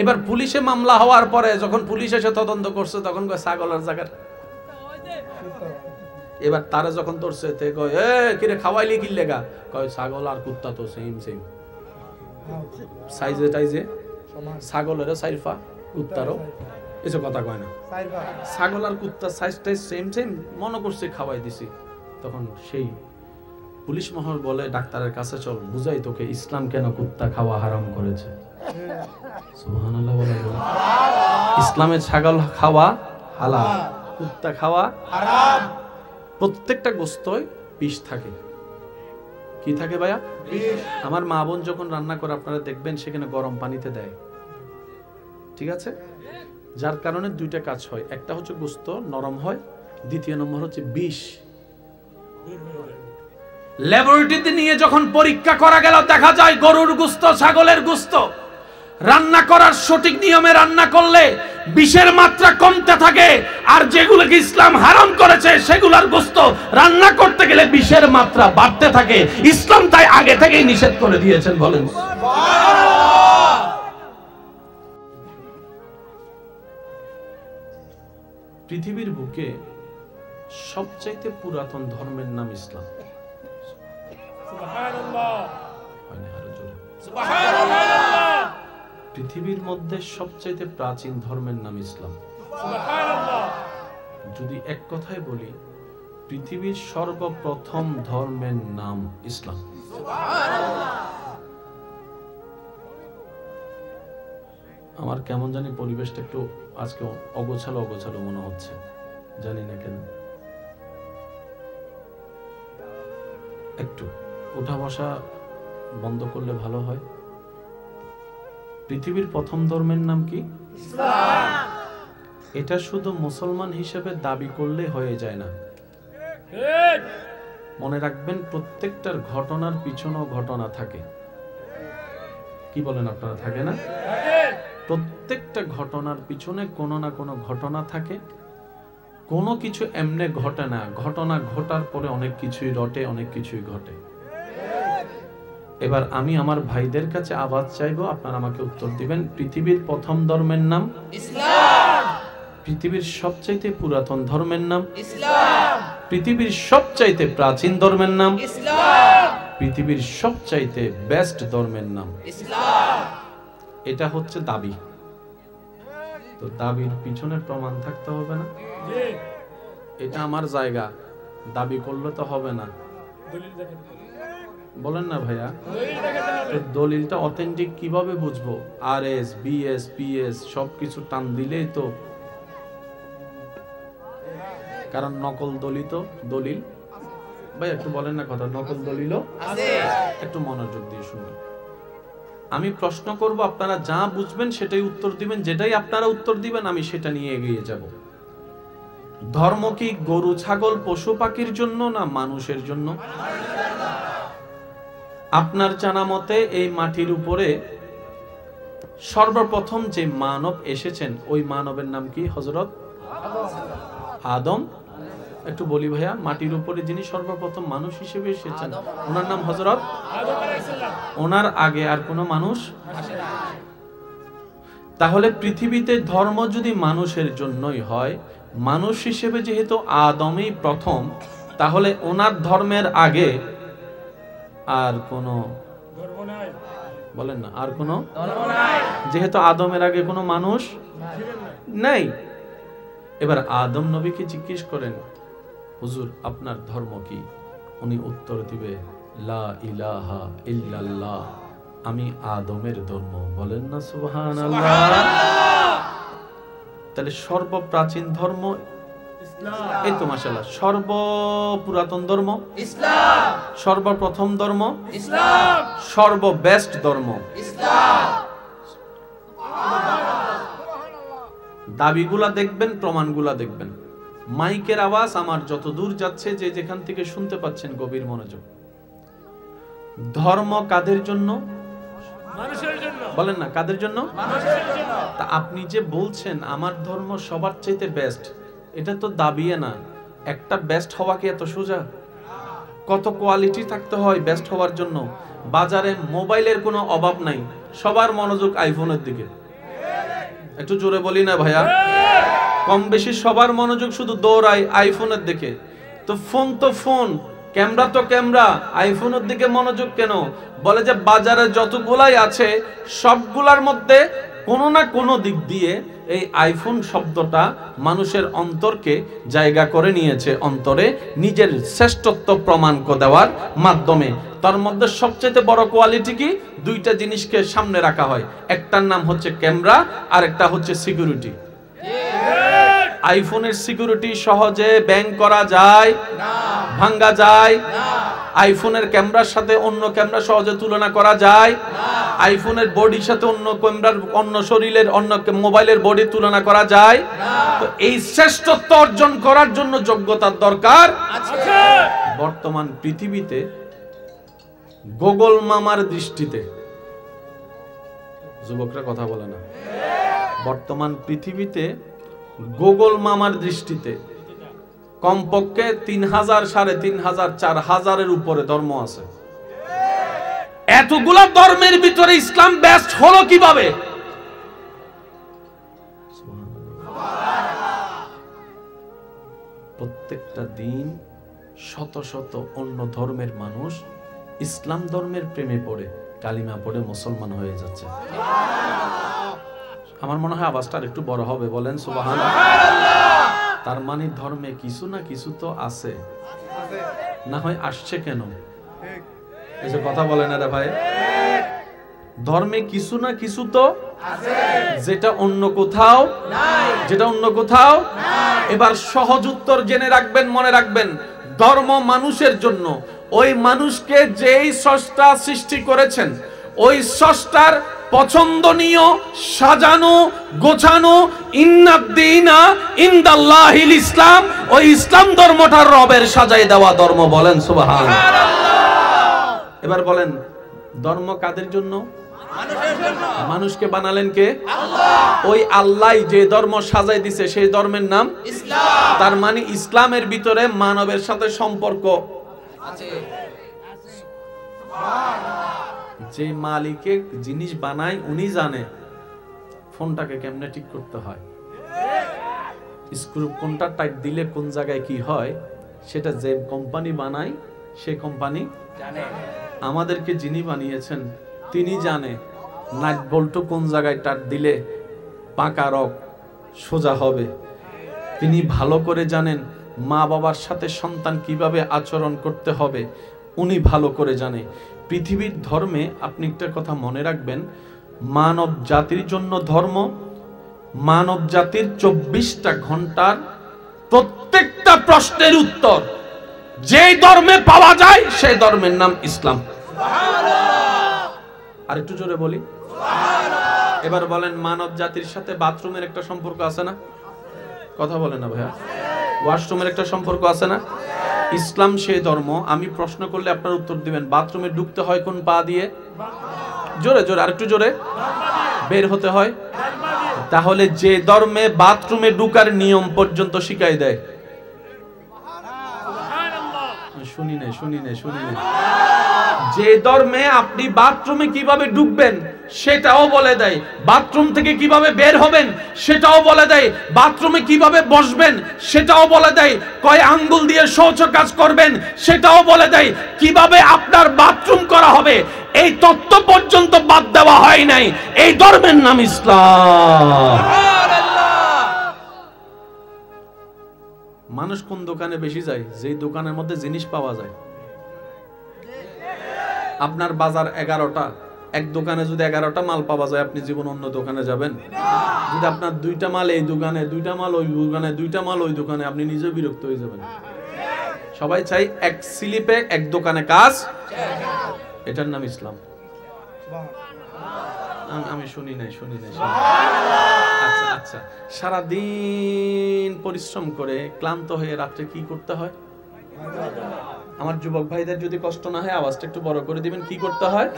এবার পুলিশে মামলা হওয়ার পরে যখন পুলিশ এসে তদন্ত করছে তখন কয় ছাগলের জায়গার। এবার তারা যখন ধরছে তে কয়, এ কিরে খাওয়াইলি কি লেগা? কয় ছাগল আর কুত্তা তো সেম সেম সাইজে টাইজে, ছাগলেরও সাইফা কুত্তারও এসব কথা কয় না, ছাগল আর কুত্তার সাইজটাই সেম সেম, মনে করছে খাওয়াই দিছি। তখন সেই পুলিশ মহল বলে, ডাক্তারের কাছে চল, বুঝাই তোকে ইসলাম কেন কুত্তা খাওয়া হারাম করেছে। সুবহানাল্লাহ বলে, ইসলামে ছাগল খাওয়া হালাল, কুত্তা খাওয়া হারাম। প্রত্যেকটা গোশতই বিষ থাকে। কি থাকে ভাইয়া? আমার মা বোন যখন রান্না করে আপনারা দেখবেন সেখানে গরম পানিতে দেয়, ঠিক আছে? যার কারণে দুইটা কাজ হয়, একটা হচ্ছে গোশত নরম হয়, দ্বিতীয় নম্বর হচ্ছে বিষ। ল্যাবরেটরিতে নিয়ে যখন পরীক্ষা করা গেল দেখা যায় গরুর গোশত, ছাগলের গোশত রান্না করার সঠিক নিয়মে রান্না করলে বিষের মাত্রা কমতে থাকে, আর যেগুলোকে ইসলাম হারাম করেছে সেগুলোর গোশত রান্না করতে গেলে বিষের মাত্রা বাড়তে থাকে। ইসলাম তাই আগে থেকেই নিষেধ করে দিয়েছেন। বলেন সুবহানাল্লাহ। পৃথিবীর বুকে সবচাইতে পুরাতন ধর্মের নাম ইসলাম। সুবহানাল্লাহ। আরো জোরে সুবহানাল্লাহ। পৃথিবীর মধ্যে সবচাইতে প্রাচীন ধর্মের নাম ইসলাম। সুবহানাল্লাহ। যদি এক কথায় বলি, পৃথিবীর সর্বপ্রথম ধর্মের নাম ইসলাম। সুবহানাল্লাহ। আমার কেমন জানি পরিবেশটা একটু আজকে অগোছালো অগোছালো মনে হচ্ছে, জানি না কেন। একটু উঠা বসা বন্ধ করলে ভালো হয়। পৃথিবীর প্রথম ধর্মের নাম কি? ইসলাম। এটা শুধু মুসলমান হিসেবে দাবি করলে হয়ে যায় না। মনে রাখবেন, প্রত্যেকটার ঘটনার পিছনেও ঘটনা থাকে। কি বলেন আপনারা, থাকে না? প্রত্যেকটা ঘটনার পিছনে কোনো না কোনো ঘটনা থাকে। কোনো কিছু এমনি ঘটে না, ঘটনা ঘটার পরে অনেক কিছুই রটে, অনেক কিছুই ঘটে। এবার আমি আমার ভাইদের কাছে আওয়াজ চাইবো, আপনারা আমাকে উত্তর দিবেন। পৃথিবীর প্রথম ধর্মের নাম ইসলাম। পৃথিবীর সবচাইতে পুরাতন ধর্মের নাম ইসলাম। পৃথিবীর সবচাইতে প্রাচীন ধর্মের নাম ইসলাম। পৃথিবীর সবচাইতে বেস্ট ধর্মের নাম ইসলাম। এটা হচ্ছে দাবি। তো দাবির পিছনে প্রমাণ থাকতে হবে না? এটা আমার জায়গা, দাবি করলে তো হবে না। বলেন না ভাইয়া, দলিলটা অথেন্টিক কিভাবে বুঝবো? আরএস, বিএস, পিএস সবকিছু টান দিলেই তো, কারণ নকল দলিত দলিল। ভাই একটু বলেন না কথা, নকল দলিল আছে। একটু মনোযোগ দিয়ে শুনুন। আমি প্রশ্ন করব, আপনারা যা বুঝবেন সেটাই উত্তর দিবেন, যেটাই আপনারা উত্তর দিবেন আমি সেটা নিয়ে এগিয়ে যাব। ধর্ম কি গরু ছাগল পশু পাখির জন্য না মানুষের জন্য? আপনার জানা মতে এই মাটির উপরে সর্বপ্রথম যে মানব এসেছেন ওই মানবের নাম কি? হযরত আদম একটু বলি ভাইয়া, মাটির উপরে যিনি সর্বপ্রথম মানুষ হিসেবে এসেছেন ওনার নাম হযরত আদম আলাইহিস সালাম। ওনার আগে আর কোনো মানুষ আসে না। তাহলে পৃথিবীতে ধর্ম যদি মানুষের জন্যই হয়, মানুষ হিসেবে যেহেতু আদমই প্রথম, তাহলে ওনার ধর্মের আগে আর কোনো ধর্ম নাই। বলেন না, আর কোনো ধর্ম নাই, যেহেতু আদমের আগে কোনো মানুষ নাই। এবার আদম নবীকে জিজ্ঞেস করেন, হুজুর আপনার ধর্ম কি? উনি উত্তর দিবে, লা ইলাহা ইল্লাল্লাহ, আমি আদমের ধর্ম। বলেন না সুবহানাল্লাহ। তাহলে সর্বপ্রাচীন ধর্ম ইসলাম। এই তো মাশাআল্লাহ। সর্বপুরাতন ধর্ম ইসলাম। সর্বপ্রথম ধর্ম ইসলাম। সর্ববেস্ট ধর্ম ইসলাম। দাবিগুলা দেখবেন, প্রমাণগুলা দেখবেন। মাইকের আওয়াজ আমার যত দূর যাচ্ছে, যে যেখান থেকে শুনতে পাচ্ছেন গভীর মনোযোগ। ধর্ম কাদের জন্য? মানুষের জন্য। বলেন না, কাদের জন্য? মানুষের জন্য। তা আপনি যে বলছেন আমার ধর্ম সবার চাইতে বেস্ট, এটা তো দাবিয়ে না। একটা বেস্ট হওয়া কি এত সোজা? কত কোয়ালিটি থাকতে হয় বেস্ট হওয়ার জন্য। বাজারে মোবাইলের কোনো অভাব নাই, সবার মনোযোগ আইফোনের দিকে। একটু জোরে বলি না ভাইয়া? কম বেশি সবার মনোযোগ শুধু দৌড়ায় আইফোনের দিকে। তো ফোন, ক্যামেরা তো ক্যামেরা, আইফোনের দিকে মনোযোগ কেন? বলে যে বাজারে যতগুলাই আছে সবগুলার মধ্যে কোনো না কোনো দিক দিয়ে এই আইফোন শব্দটা মানুষের অন্তরকে জায়গা করে নিয়েছে, অন্তরে নিজের শ্রেষ্ঠত্ব প্রমাণ দেওয়ার মাধ্যমে। তার মধ্যে সবচেয়ে বড় কোয়ালিটি কি? দুইটা জিনিসকে সামনে রাখা হয়, একটার নাম হচ্ছে ক্যামেরা আর একটা হচ্ছে সিকিউরিটি। আইফোনের সিকিউরিটি সহজে ব্যাংক করা যায় না, ভাঙা যায় না। আইফোনের ক্যামেরার সাথে অন্য ক্যামেরা সহজে তুলনা করা যায় না। আইফোনের বডির সাথে অন্য ক্যামেরার, অন্য শরীরের, অন্য মোবাইলের বডি তুলনা করা যায় না। তো এই শ্রেষ্ঠত্ব অর্জন করার জন্য যোগ্যতার দরকার আছে। বর্তমান পৃথিবীতে গুগল মামার দৃষ্টিতে, যুবকরা কথা বলে না, বর্তমান পৃথিবীতে গুগল মামার দৃষ্টিতে কমপক্ষে 3000, 3500, 4000-এর উপরে ধর্ম আছে। এতগুলা ধর্মের ভিতরে ইসলাম বেস্ট হলো কিভাবে? প্রত্যেকটা দিন শত শত অন্য ধর্মের মানুষ ইসলাম ধর্মের প্রেমে পড়ে, কালিমা পড়ে মুসলমান হয়ে যাচ্ছে। আমার মনে হয় আওয়াজটা একটু বড় হবে, বলেন সুবহানাল্লাহ। তার মানে ধর্মে কিছু না কিছু তো আছে, না হয় আসছে কেন? এসব কথা বলেন না রে ভাই। ধর্মে কিছু না কিছু তো আছে, যেটা অন্য কোথাও নাই, যেটা অন্য কোথাও নাই। এবার সহজ উত্তর জেনে রাখবেন, মনে রাখবেন, ধর্ম মানুষের জন্য। ওই মানুষকে যেই স্রষ্টা সৃষ্টি করেছেন, ওই স্রষ্টার পছন্দনীয়, সাজানো, গোছানো ইন্নাদ-দীনা ইনদাল্লাহিল ইসলাম, ওই ইসলাম ধর্মটা রবের সাজাই দেওয়া ধর্ম। বলেন সুবহানাল্লাহ। এবার বলেন, ধর্ম কাদের জন্য? মানুষের জন্য। মানুষকে বানালেন কে? আল্লাহ। ওই আল্লাহ যে ধর্ম সাজাই দিছে সেই ধর্মের নাম ইসলাম। তার মানে ইসলামের ভিতরে মানবের সাথে সম্পর্ক আছে। যে মালিকে জিনিস বানায় উনি জানে ফোনটাকে কেমনে ঠিক করতে হয়, স্ক্রু কোনটা টাইট দিলে কোন জায়গায় কি হয়, সেটা যে কোম্পানি বানায় সেই কোম্পানি জানে। আমাদেরকে যিনি বানিয়েছেন তিনি জানে নাট বল্টু কোন জায়গায় টাইট দিলে পাকা রক সোজা হবে। তিনি ভালো করে জানেন মা বাবার সাথে সন্তান কিভাবে আচরণ করতে হবে, উনি ভালো করে জানে। পৃথিবীর ধর্মে আপনি একটা কথা মনে রাখবেন, মানব জাতির জন্য ধর্ম, মানব জাতির 24টা ঘন্টার প্রত্যেকটা প্রশ্নের উত্তর যেই ধর্মে পাওয়া যায় সেই ধর্মের নাম ইসলাম। আর একটু জোরে বলি সুবহানাল্লাহ। এবার বলেন, মানব জাতির সাথে বাথরুমের একটা সম্পর্ক আছে না? কথা বলেন না ভাইয়া। ওয়াশরুমের একটা সম্পর্ক আছে না? ইসলাম সেই ধর্ম, আমি প্রশ্ন করলে আপনার উত্তর দিবেন, বাথরুমে ঢুকতে হয় কোন পা দিয়ে? জোরে জোরে, আরেকটু জোরে। বের হতে হয়? তাহলে যে ধর্মে বাথরুমে ঢুকার নিয়ম পর্যন্ত শিখাই দেয়, শুনি নাই। যে ধর্মে আপনি বাথরুমে কিভাবে ঢুকবেন সেটাও বলে দেয়, বাথরুম থেকে কিভাবে বের হবেন সেটাও বলে দেয়, বাথরুমে কিভাবে বসবেন সেটাও বলে দেয়, কয় আঙ্গুল দিয়ে শৌচ কাজ করবেন সেটাও বলে দেয়, কিভাবে আপনার বাথরুম করা হবে এই তত্ত্ব পর্যন্ত বাদ দেওয়া হয় নাই। এই ধর্মের নাম ইসলাম। মানুষ কোন দোকানে বেশি যায়? যেই দোকানের মধ্যে জিনিস পাওয়া যায়। আপনার বাজার 11টা, এক দোকানে যদি 11টা মাল পাওয়া যায়, আপনি জীবন অন্য দোকানে যাবেন? যদি আপনার 2টা মাল এই দোকানে, 2টা মাল ওই দোকানে, 2টা মাল ওই দোকানে, আপনি নিজেও বিরক্ত হয়ে যাবেন। সবাই চাই এক স্লিপে এক দোকানে কাজ, এটার নাম ইসলাম। আমি শুনি নাই। আচ্ছা, সারাদিন পরিশ্রম করে ক্লান্ত হয়ে রাত্রে কি করতে হয়? আমার যুবক ভাইদের যদি কষ্ট না হয় আওয়াজটা একটু বড় করে দিবেন। কি করতে হয়?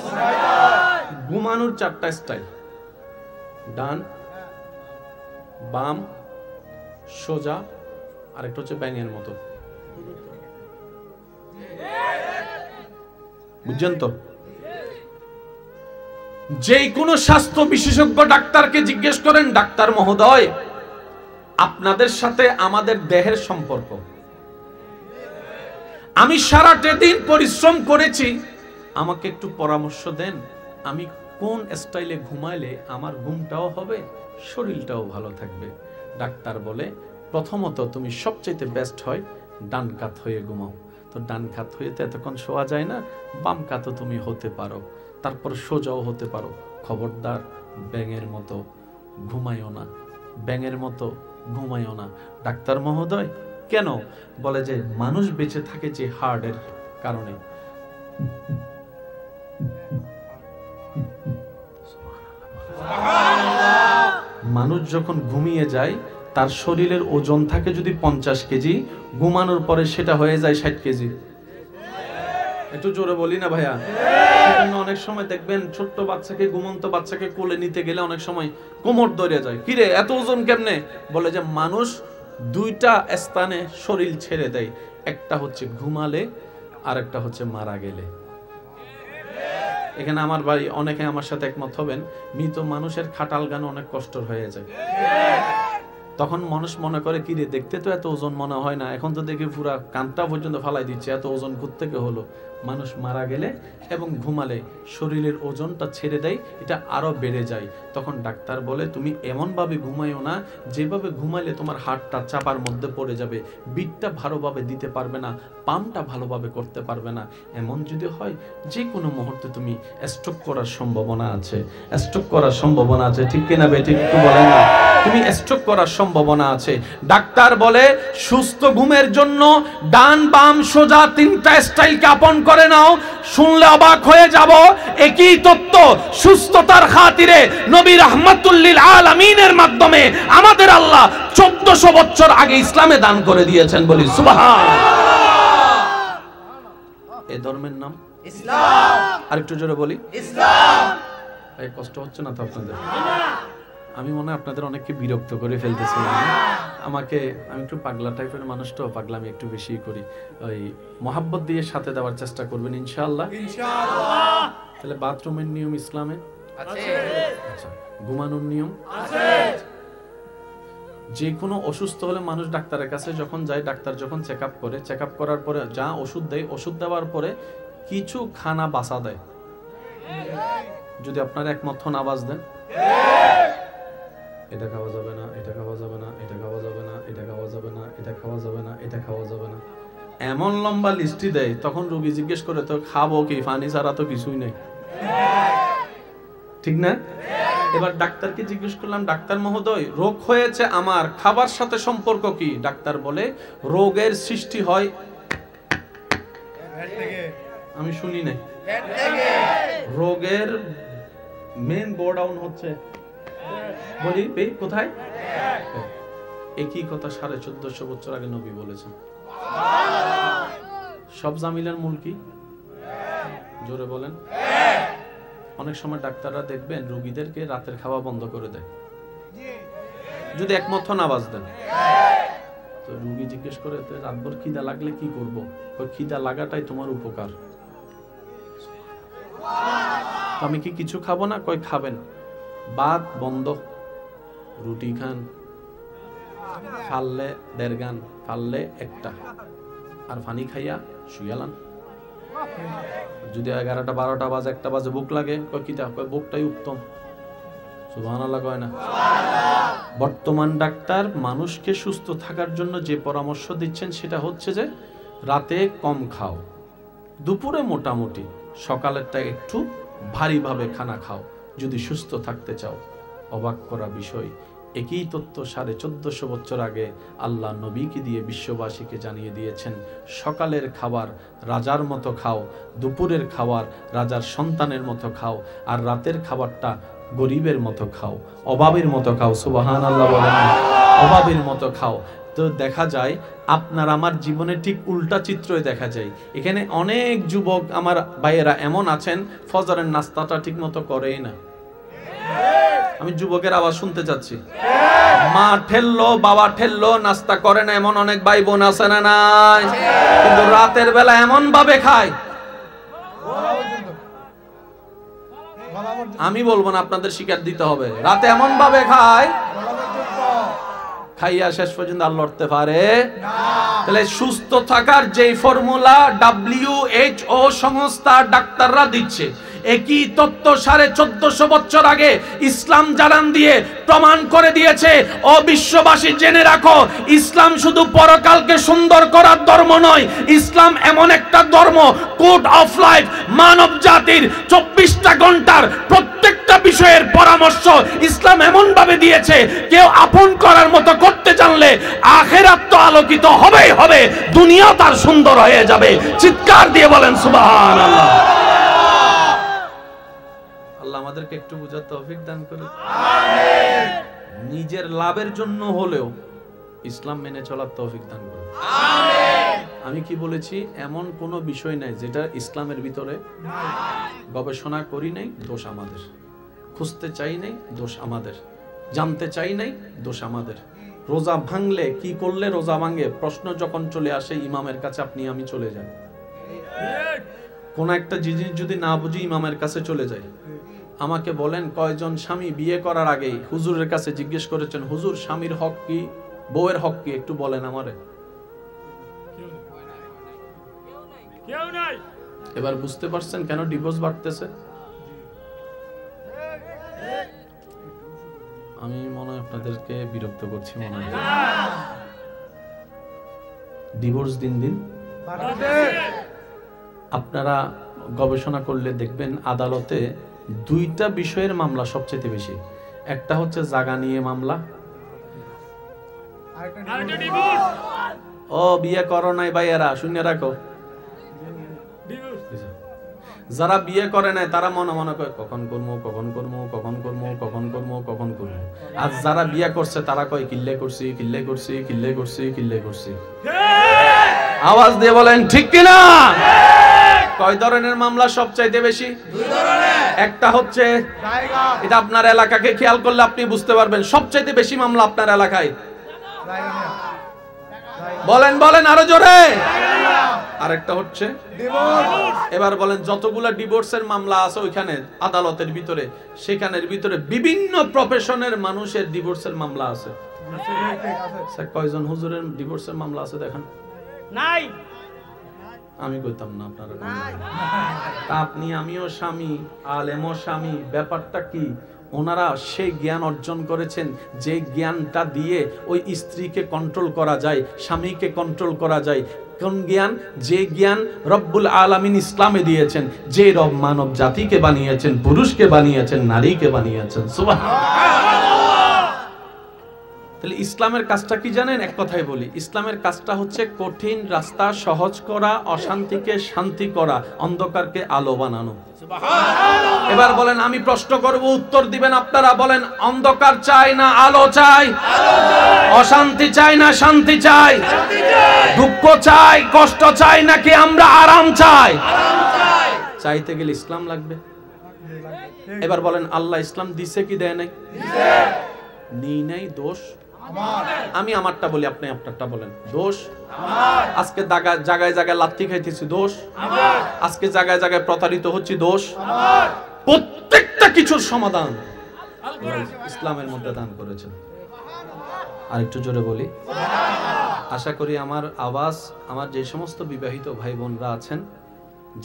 ঘুমানোর 4টা স্টাইল: ডান, বাম, সোজা, আরেকটা হচ্ছে ব্যাঙের মতো। বুঝছেন তো? যে কোনো স্বাস্থ্য বিশেষজ্ঞ ডাক্তারকে জিজ্ঞেস করেন, ডাক্তার মহোদয় আপনাদের সাথে আমাদের দেহের সম্পর্ক, আমি সারাটা দিন পরিশ্রম করেছি, আমাকে একটু পরামর্শ দেন, আমি কোন স্টাইলে ঘুমাইলে আমার ঘুমটাও হবে, শরীরটাও ভালো থাকবে। ডাক্তার বলে, প্রথমত তুমি সবচেয়ে বেস্ট হয় ডান কাত হয়ে ঘুমাও। তো ডান কাত হয়ে তো এতক্ষণ শোয়া যায় না, বাম কাতও তুমি হতে পারো, তারপর সোজাও হতে পারো। খবরদার ব্যাঙের মতো ঘুমাইও না, ব্যাঙের মতো ঘুমাইও না। ডাক্তার মহোদয় কেন? বলে যে মানুষ বেঁচে থাকে যে হার্টের কারণে। মানুষ যখন ঘুমিয়ে যায় তার শরীরের ওজন থাকে যদি 50 কেজি, ঘুমানোর পরে সেটা হয়ে যায় 60 কেজি। একটু জোরে বলি না ভাইয়া? অনেক সময় দেখবেন ছোট্ট বাচ্চাকে, ঘুমন্ত বাচ্চাকে কোলে নিতে গেলে অনেক সময় কোমর ধরে যায়। কিরে এত ওজন কেমনে? বলে যে মানুষ 2টা স্থানে শরীর ছেড়ে দেয়, একটা হচ্ছে ঘুমালে আর একটা হচ্ছে মারা গেলে। এখানে আমার ভাই অনেকে আমার সাথে একমত হবেন, মৃত মানুষের খাটাল গান অনেক কষ্ট হয়ে যায়। তখন মানুষ মনে করে, কিরে দেখতে তো এত ওজন মনে হয় না, এখন তো দেখি পুরা কানটা পর্যন্ত ফালাই দিচ্ছে, এত ওজন কোত্থেকে হলো? মানুষ মারা গেলে এবং ঘুমালে শরীরের ওজনটা ছেড়ে দেয়, এটা আরো বেড়ে যায়। তখন ডাক্তার বলে তুমি এমন ভাবে ঘুমাইও না যেভাবে ঘুমাইলে তোমার হাড়টা চাপার মধ্যে পড়ে যাবে, বিটটা ভালোভাবে দিতে পারবে না, পাম্পটা ভালোভাবে করতে পারবে না। এমন যদি হয় যে কোনো মুহূর্তে তুমি স্ট্রোক করার সম্ভাবনা আছে, স্ট্রোক করার সম্ভাবনা আছে। ঠিক কিনা বেঠিক একটু বলেন না? তুমি স্ট্রোক করার সম্ভাবনা আছে। ডাক্তার বলে সুস্থ ঘুমের জন্য ডান, বাম, সোজা 3টা স্টাইলকে আপন করে নাও। শুনলে অবাক হয়ে যাব, একই তত্ত্ব সুস্থতার খাতিরে নবী রাহমাতুল লিল আলামিনের মাধ্যমে আমাদের আল্লাহ 1400 বছর আগে ইসলামে দান করে দিয়েছেন। বলি সুবহানাল্লাহ। এই ধর্মের নাম ইসলাম। আরেকটু জোরে বলি ইসলাম। এই কষ্ট হচ্ছে না তো আপনাদের? আমি মনে হয় আপনাদের অনেককে বিরক্ত করে ফেলতেছি। আমি একটু পাগলা টাইপের মানুষ, তো পাগলামি একটু বেশি করি। ওই মোহাব্বত দিয়ে সাথে দেওয়ার চেষ্টা করবেন ইনশাআল্লাহ। তাহলে বাথরুমের নিয়ম ইসলামে আছে, আচ্ছা ঘুমানোর নিয়ম আছে। যে কোনো অসুস্থ হলে মানুষ ডাক্তারের কাছে যখন যায়, ডাক্তার যখন চেকআপ করে, চেকআপ করার পরে যা ওষুধ দেয়, ওষুধ দেওয়ার পরে কিছু খানা বাসা দেয়। যদি আপনারা একমত হন আওয়াজ দেন। এটা খাওয়া যাবে না, এটা খাওয়া যাবে না, এটা খাওয়া যাবে না, এটা খাওয়া যাবে না, এটা খাওয়া যাবে না, এটা খাওয়া যাবে না, এমন লম্বা লিস্টই দেয়। তখন রোগী জিজ্ঞেস করে, তো খাবো কি? পানি ছাড়া তো কিছুই নেই, ঠিক না? এবার ডাক্তারকে জিজ্ঞেস করলাম, ডাক্তার মহোদয় রোগ হয়েছে আমার, খাবার সাথে সম্পর্ক কি? ডাক্তার বলে রোগের সৃষ্টি হয়, আমি শুনি নাই, রোগের মেন গোডাউন হচ্ছে, বলি কোথায়? একই কথা 1450 বছর আগে নবী বলেছেন। সব জামিলার মূল কি? জোরে বলেন। অনেক সময় ডাক্তাররা দেখবেন রোগীদেরকে রাতের খাওয়া বন্ধ করে দেয়। যদি একমত হন আওয়াজ দেন। তো রোগী জিজ্ঞেস করে, রাতভর খিদা লাগলে কি করবো? খিদা লাগাটাই তোমার উপকার। আমি কি কিছু খাবো না? কই খাবেন, ভাত বন্ধ, রুটি খান, ফাললে 1.5 গান, ফাললে 1টা, আর পানি খাইয়া শুয়ালান। যদি 11টা 12টা বাজে 1টা বাজে ভুক লাগে, কই কিতা? কই ভুকটাই উত্তম। সুবহানাল্লাহ কয় না? বর্তমান ডাক্তার মানুষকে সুস্থ থাকার জন্য যে পরামর্শ দিচ্ছেন সেটা হচ্ছে যে রাতে কম খাও, দুপুরে মোটামুটি, সকালেরটা একটু ভারীভাবে খানা খাও যদি সুস্থ থাকতে চাও। অবাক করা বিষয়, একই তথ্য 1450 বছর আগে আল্লাহ নবীকে দিয়ে বিশ্ববাসীকে জানিয়ে দিয়েছেন, সকালের খাবার রাজার মতো খাও, দুপুরের খাবার রাজার সন্তানের মতো খাও, আর রাতের খাবারটা গরিবের মতো খাও, অভাবের মতো খাও। সুবহানাল্লাহ বলেন, অভাবের মতো খাও। তো দেখা যায় আপনার আমার জীবনে ঠিক উল্টা চিত্রই দেখা যায়। এখানে অনেক যুবক আমার ভাইয়েরা এমন আছেন, ফজরের নাস্তাটা ঠিক মতো করেই না। আমি যুবকের আওয়াজ শুনতে চাচ্ছি। মা ঠেললো, বাবা ঠেললো, নাস্তা করে না এমন অনেক ভাই বোন আছে না নাই? কিন্তু রাতের বেলা এমন ভাবে খায়, আমি বলবো না, আপনাদের শিকার দিতে হবে। রাতে এমন ভাবে খায়, খাইয়া শেষ পর্যন্ত আর লড়তে পারে না। তাহলে সুস্থ থাকার যেই ফর্মুলা WHO সংস্থা ডাক্তাররা দিচ্ছে, একই তত্ত্ব 1450 বছর আগে ইসলাম জানান দিয়ে প্রমাণ করে দিয়েছে। ও বিশ্ববাসী জেনে রাখো, ইসলাম শুধু পরকালকে সুন্দর করার ধর্ম নয়, ইসলাম এমন একটা ধর্ম, কোড অফ লাইফ, মানব জাতির 24টা ঘন্টার প্রত্যেকটা বিষয়ের পরামর্শ ইসলাম এমন ভাবে দিয়েছে, কেউ আপন করার মতো করতে জানলে আখিরাত তো আলোকিত হবেই হবে, দুনিয়া তার সুন্দর হয়ে যাবে। চিৎকার দিয়ে বলেন সুবহানাল্লাহ। আল্লাহ আমাদেরকে একটু বুঝার তৌফিক দান করুন, আমিন। নিজের লাভের জন্য হলেও ইসলাম মেনে চলার তৌফিক দান করুন, আমিন। আমি কি বলেছি? এমন কোনো বিষয় নাই যেটা ইসলামের ভিতরে নাই। গবেষণা করি নাই, দোষ আমাদের। খুঁজতে চাই নাই, দোষ আমাদের। জানতে চাই নাই, দোষ আমাদের। রোজা ভাঙলে কি করলে রোজা ভাঙে প্রশ্ন যখন চলে আসে, ইমামের কাছে আপনি আমি চলে যাই। কোন একটা জিনিস যদি না বুঝি ইমামের কাছে চলে যায়। আমাকে বলেন, কয়জন স্বামী বিয়ে করার আগে হুজুরের কাছে জিজ্ঞেস করেছেন, হুজুর স্বামীর হক কি, বউয়ের হক কি, একটু বলেন আমারে? এবার বুঝতে পারছেন কেন ডিভোর্স বাড়তেছে? আমি মনে হয় আপনাদেরকে বিরক্ত করছি, মনে হয় ডিভোর্স দিন দিন বাড়ছে। আপনারা গবেষণা করলে দেখবেন আদালতে 2টা বিষয়ের মামলা সবচেয়ে বেশি। একটা হচ্ছে জায়গা নিয়ে মামলা, ও বিয়ে করো নাই ভাইয়েরা শুনে রাখো। যারা বিয়ে করে নাই তারা মনে মনে কয় কখন করবো, কখন করবো, কখন করবো, কখন করবো, কখন করবো। আর যারা বিয়ে করছে তারা কয় কিল্লে করছি, কিল্লে করছি, কিল্লে করছি, কিল্লে করছি। আওয়াজ দিয়ে বলেন ঠিক কিনা? কয় ধরনের মামলা সবচাইতে বেশি? 2 ধরনের। একটা হচ্ছে জায়গা, এটা আপনার এলাকাকে খেয়াল করলে আপনি বুঝতে পারবেন সবচাইতে বেশি মামলা আপনার এলাকায়। বলেন বলেন আরো জোরে। আরেকটা হচ্ছে ডিভোর্স। এবার বলেন যতগুলা ডিভোর্সের মামলা আছে ওইখানে আদালতের ভিতরে, সেখানের ভিতরে বিভিন্ন প্রফেশনের মানুষের ডিভোর্সের মামলা আছে। কয়জন হুজুরের ডিভোর্সের মামলা আছে দেখেন? নাই। আমি কইতাম না, আপনারা আপনি আমিও স্বামী, আলেমও স্বামী। ব্যাপারটা কি? ওনারা সেই জ্ঞান অর্জন করেছেন যে জ্ঞানটা দিয়ে ওই স্ত্রীকে কন্ট্রোল করা যায়, স্বামীকে কন্ট্রোল করা যায়। কোন জ্ঞান? যে জ্ঞান রব্বুল আলামিন ইসলামে দিয়েছেন। যে রব মানব জাতিকে বানিয়েছেন, পুরুষকে বানিয়েছেন, নারীকে বানিয়েছেন। সুবহানাল্লাহ। তাহলে ইসলামের কাজটা কি জানেন? এক কথাই বলি, ইসলামের কাজটা হচ্ছে কঠিন রাস্তা সহজ করা, অশান্তিকে শান্তি করা, অন্ধকারকে আলো বানানো। সুবহানাল্লাহ। এবার বলেন, আমি প্রশ্ন করব, উত্তর দিবেন আপনারা। বলেন, অন্ধকার চাই না আলো চাই? আলো চাই। অশান্তি চাই না শান্তি চাই? শান্তি চাই। দুঃখ চাই, কষ্ট চাই নাকি আমরা আরাম চাই? আরাম চাই। চাইতে গেলে ইসলাম লাগবে। এবার বলেন, আল্লাহ ইসলাম দিছে কি দেয় নাই? দিছে। নি নাই, দোষ আমি আমারটা বলি, আপনি আপনারটা বলেন। দোষ আজকে জায়গায় জায়গায় লাথি খাইতেছি, দোষ আজকে জায়গায় জায়গায় প্রতারিত হচ্ছে, দোষ প্রত্যেকটা কিছুর সমাধান ইসলামের মধ্যে দান করেছেন। আর একটু জোরে বলি। আশা করি আমার আওয়াজ আমার যে সমস্ত বিবাহিত ভাই বোনরা আছেন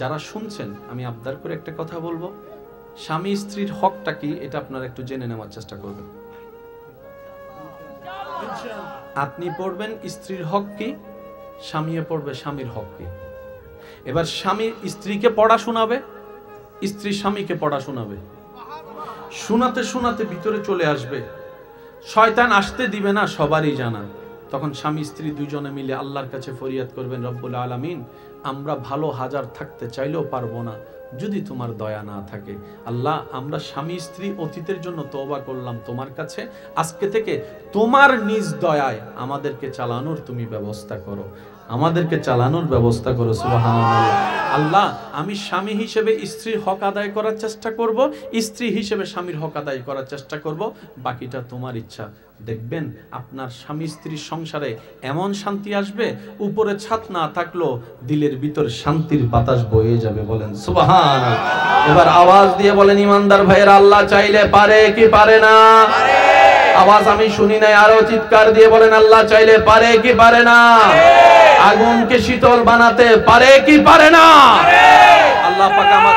যারা শুনছেন, আমি আবদার করে একটা কথা বলবো, স্বামী স্ত্রীর হকটা কি এটা আপনারা একটু জেনে নেওয়ার চেষ্টা করবেন। আপনি পড়বেন স্ত্রীর হক কি, স্বামীও পড়বে স্বামীর হক কি। এবার স্বামী স্ত্রীকে পড়া শোনাবে, স্ত্রী স্বামীকে পড়া শোনাবে। শোনাতে শোনাতে ভিতরে চলে আসবে, শয়তান আসতে দিবে না, সবারই জানা। তখন স্বামী স্ত্রী দুজনে মিলে আল্লাহর কাছে ফরিয়াদ করবেন, রব্বুল আলামিন, আমরা ভালো হাজার থাকতে চাইলেও পারবো না যদি তোমার দয়া না থাকে। আল্লাহ, আমরা স্বামী স্ত্রী অতীতের জন্য তওবা করলাম তোমার কাছে, আজকে থেকে তোমার নিজ দয়ায় আমাদেরকে চালানোর তুমি ব্যবস্থা করো, আমাদেরকে চালানোর ব্যবস্থা করো। সুবহানাল্লাহ। আল্লাহ, আমি স্বামী হিসেবে স্ত্রীর হক আদায় করার চেষ্টা করব, স্ত্রী হিসেবে স্বামীর হক আদায় করার চেষ্টা করব, বাকিটা তোমার ইচ্ছা। দেখবেন আপনার স্বামী স্ত্রীর সংসারে এমন শান্তি আসবে, উপরে ছাদ না থাকলেও দিলের ভিতর শান্তির বাতাস বয়ে যাবে। বলেন সুবহানাল্লাহ। এবার আওয়াজ দিয়ে বলেন ইমানদার ভাইয়েরা, আল্লাহ চাইলে পারে কি পারে না? আওয়াজ আমি শুনি নাই, আরো চিৎকার দিয়ে বলেন আল্লাহ চাইলে পারে কি পারে না? আগুনকে শীতল বানাতে পারে কি পারে না? আল্লাহ পাক আমার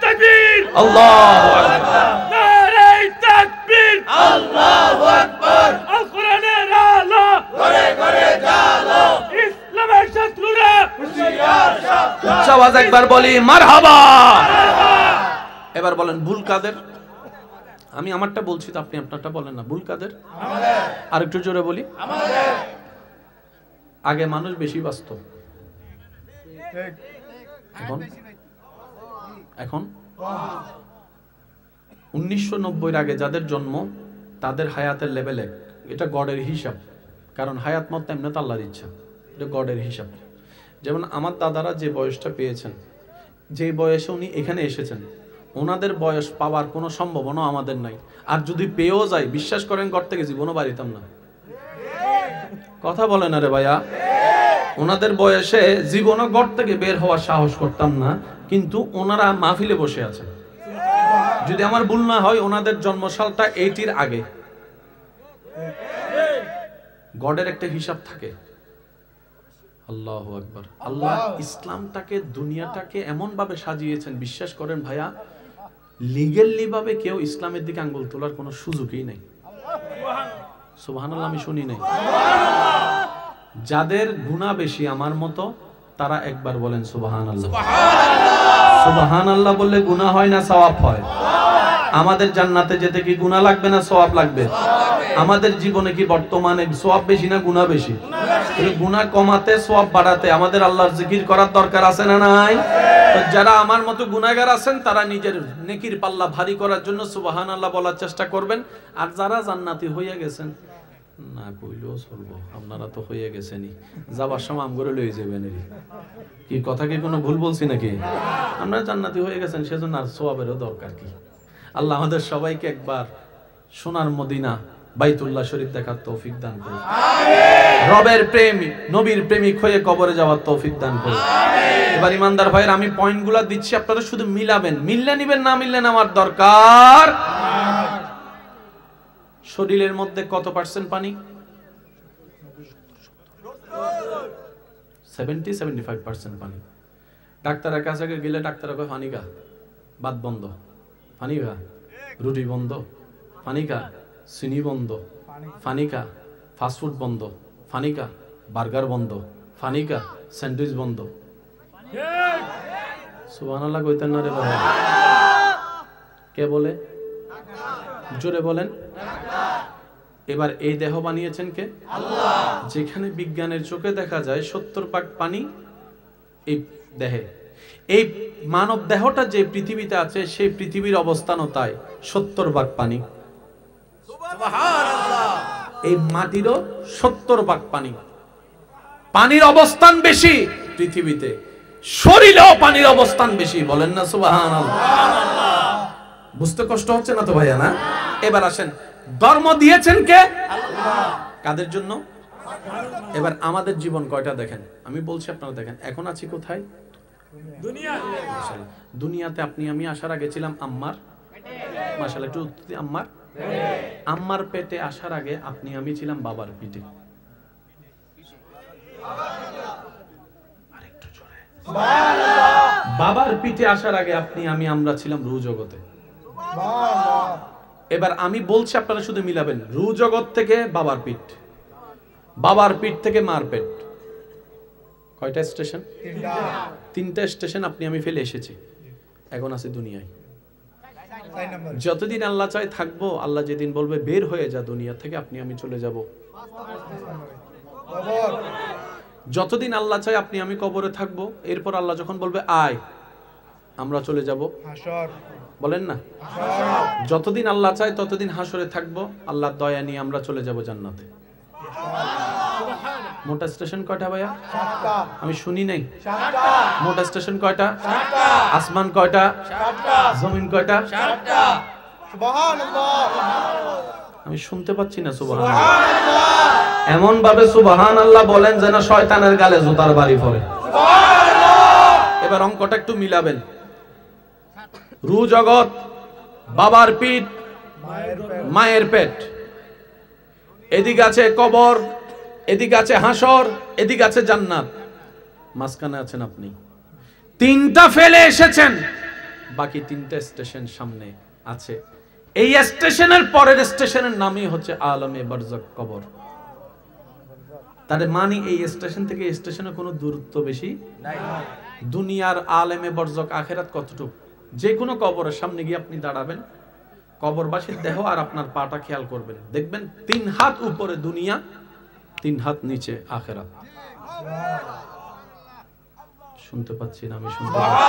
তাকবীর, আল্লাহু আকবার, নারে তাকবীর, আল্লাহু আকবার। আল কোরআনের আলো ঘরে ঘরে জ্বালো, ইসলামের শত্রুরা হুঁশিয়ার সাবধান। আওয়াজ একবার বলি মারহাবা। এবার বলেন ভুল কাদের? আমি আমারটা বলছি তো আপনি আপনারটা বলেন না। ভুল কাদের? আমাদের। আরেকটু জোরে বলি, আমাদের। আগে মানুষ বেশি বাঁচত, এখন এখন 1990 আগে যাদের জন্ম তাদের হায়াতের লেভেল এক, এটা গডের হিসাব। কারণ হায়াত মত এমনি তো আল্লাহর ইচ্ছা, এটা গডের হিসাব। যেমন আমার দাদারা যে বয়সটা পেয়েছেন, যে বয়সে উনি এখানে এসেছেন, ওনাদের বয়স পাওয়ার কোনো সম্ভাবনা আমাদের নাই। আর যদি পেয়েও যায়, বিশ্বাস করেন ঘর থেকে জীবনও বাড়িতাম না। কথা বলে না রে ভাইয়া। ওনাদের বয়সে জীবনও ঘর থেকে বের হওয়ার সাহস করতাম না, কিন্তু ওনারা মাহফিলে বসে আছেন। যদি আমার ভুল না হয় ওনাদের জন্মসালটা 80 আগে। গডের একটা হিসাব থাকে। আল্লাহু আকবার। আল্লাহ ইসলামটাকে, দুনিয়াটাকে এমন ভাবে সাজিয়েছেন, বিশ্বাস করেন ভাইয়া, লিগ্যালি ভাবে কেউ ইসলামের দিকে আঙ্গুল তোলার কোনো সুযোগই নেই। সুবহানাল্লাহ। আমি শুনি নাই। যাদের গুনাহ বেশি আমার মতো, তারা একবার বলেন সুবহানাল্লাহ। সুবহানাল্লাহ বললে গুনাহ হয় না সওয়াব হয়? আমাদের জান্নাতে যেতে কি গুনাহ লাগবে না সওয়াব লাগবে? আমাদের জীবনে কি বর্তমানে সওয়াব বেশি না গুনাহ বেশি? গুনাহ কমাতে সওয়াব বাড়াতে আমাদের আল্লাহর জিকির করার দরকার আছে না নাই? তো যারা আমার মতো গুনাহগার আছেন তারা নিজের নেকির পাল্লা ভারী করার জন্য সুবহানাল্লাহ বলার চেষ্টা করবেন। আর যারা জান্নাতি হয়ে গেছেন, না কইলেও চলবো, আপনারা তো হয়ে গেছেনই, যাবার সময় আম করে লয়ে যাবেন। কি কথা কি কোনো ভুল বলছি নাকি? আপনারা জান্নাতি হয়ে গেছেন, সেজন্য আর সওয়াবেরও দরকার কি? আল্লাহ আমাদের সবাইকে একবার সোনার মদিনা বাইতুল্লাহ শরীফ দেখার তৌফিক দান করুন। আমিন। রবের প্রেমিক, নবীর প্রেমিক হয়ে কবরে যাওয়ার তৌফিক দান করুন। আমিন। এবার ইমানদার ভাইরা, আমি পয়েন্টগুলো দিচ্ছি, আপনারা শুধু মিলাবেন, মিললে নিবেন, না মিললে নেওয়ার দরকার। শরীরের মধ্যে কত পার্সেন্ট পানি? 70-75% পানি। ডাক্তারের কাছে গেলে ডাক্তার কয় পানি খা, ভাত বন্ধ, পানি খা, রুটি বন্ধ, পানি খা, চিনি বন্ধ, পানি খা, ফাস্টফুড বন্ধ, পানি খা, বার্গার বন্ধ, পানি খা, স্যান্ডউইচ বন্ধ। সুবহানাল্লাহ কইতেন না রে বাবা? কে বলে? জোরে বলেন। এবার এই দেহ বানিয়েছেন কে? আল্লাহ। যেখানে বিজ্ঞানের চোখে দেখা যায় 70% পানি এই দেহে, এই মানব দেহটা যে পৃথিবীতে আছে সেই পৃথিবীর অবস্থানও তাই 70% পানি। সুবহানাল্লাহ। এই মাটিরও 70% পানি। পানির অবস্থান বেশি পৃথিবীতে, শরীরেও পানির অবস্থান বেশি। বলেন না সুবহানাল্লাহ। বুঝতে কষ্ট হচ্ছে না তো ভাইয়া? না? এবার আসেন, ধর্ম দিয়েছেন কে? আল্লাহ। কাদের জন্য? এবার আমাদের জীবন কয়টা দেখেন, আমি বলছি আপনারা দেখেন, এখন আছি কোথায়? দুনিয়া। দুনিয়াতে আপনি আমি আসার আগে ছিলাম আম্মার মাশাআল্লাহ, একটু আম্মার আম্মার পেটে আসার আগে আপনি আমি ছিলাম বাবার পিঠে। আরেকটু জোরে। বাবার পিঠে আসার আগে আপনি আমি আমরা ছিলাম রূহ জগতে। এবার আমি বলছি আপনারা শুধু মিলাবেন, রূহ জগৎ থেকে বাবার পিঠ, বাবার পিঠ থেকে মার পেট। কয়টা স্টেশন? তিনটা স্টেশন আপনি আমি ফেলে এসেছি, এখন আছি দুনিয়ায়। যতদিন আল্লাহ চায় থাকবো, আল্লাহ যেদিন বলবে বের হয়ে যা দুনিয়া থেকে, আপনি আমি চলে যাব। যতদিন আল্লাহ চায় আপনি আমি কবরে থাকবো, এরপর আল্লাহ যখন বলবে আয়, আমরা চলে যাব হাসর। বলেন না, যতদিন আল্লাহ চায় ততদিন হাসরে থাকবো, আল্লাহর দয়া নিয়ে আমরা চলে যাব জান্নাতে। মোটা স্টেশন কয়টা ভাইয়া? আমি শুনি নাই। মোটা স্টেশন কয়টা? আসমান কয়টা? জমিন কয়টা? আমি শুনতে পাচ্ছি না সুবহানাল্লাহ। এমন ভাবে সুবহানাল্লাহ বলেন যেন শয়তানের গালে জুতার বাড়ি পড়ে। এবার অঙ্কটা একটু মিলাবেন। রূহ জগৎ, বাবার পিঠ, মায়ের পেট, এদিকে আছে কবর, এদিকে আছে হাসর, এদিকে আছে জান্নাত, মাঝখানে আছেন আপনি। তিনটা ফেলে এসেছেন, বাকি তিনটা স্টেশন সামনে আছে। এই স্টেশনের পরের স্টেশনের নামই হচ্ছে আলমে বারজাখ, কবর। তার মানে এই স্টেশন থেকে এই স্টেশনে কোনো দূরত্ব বেশি নাই। দুনিয়ার আলেমে বারজাখ আখিরাত কতটুকু? যে কোনো কবরের সামনে গিয়ে আপনি দাঁড়াবেন, কবরবাসীর দেহ আর আপনার পাটা খেয়াল করবেন, দেখবেন 3 হাত উপরে দুনিয়া, 3 হাত নিচে আখিরাত। শুনতে পাচ্ছি না, আমি শুনতে পাচ্ছি।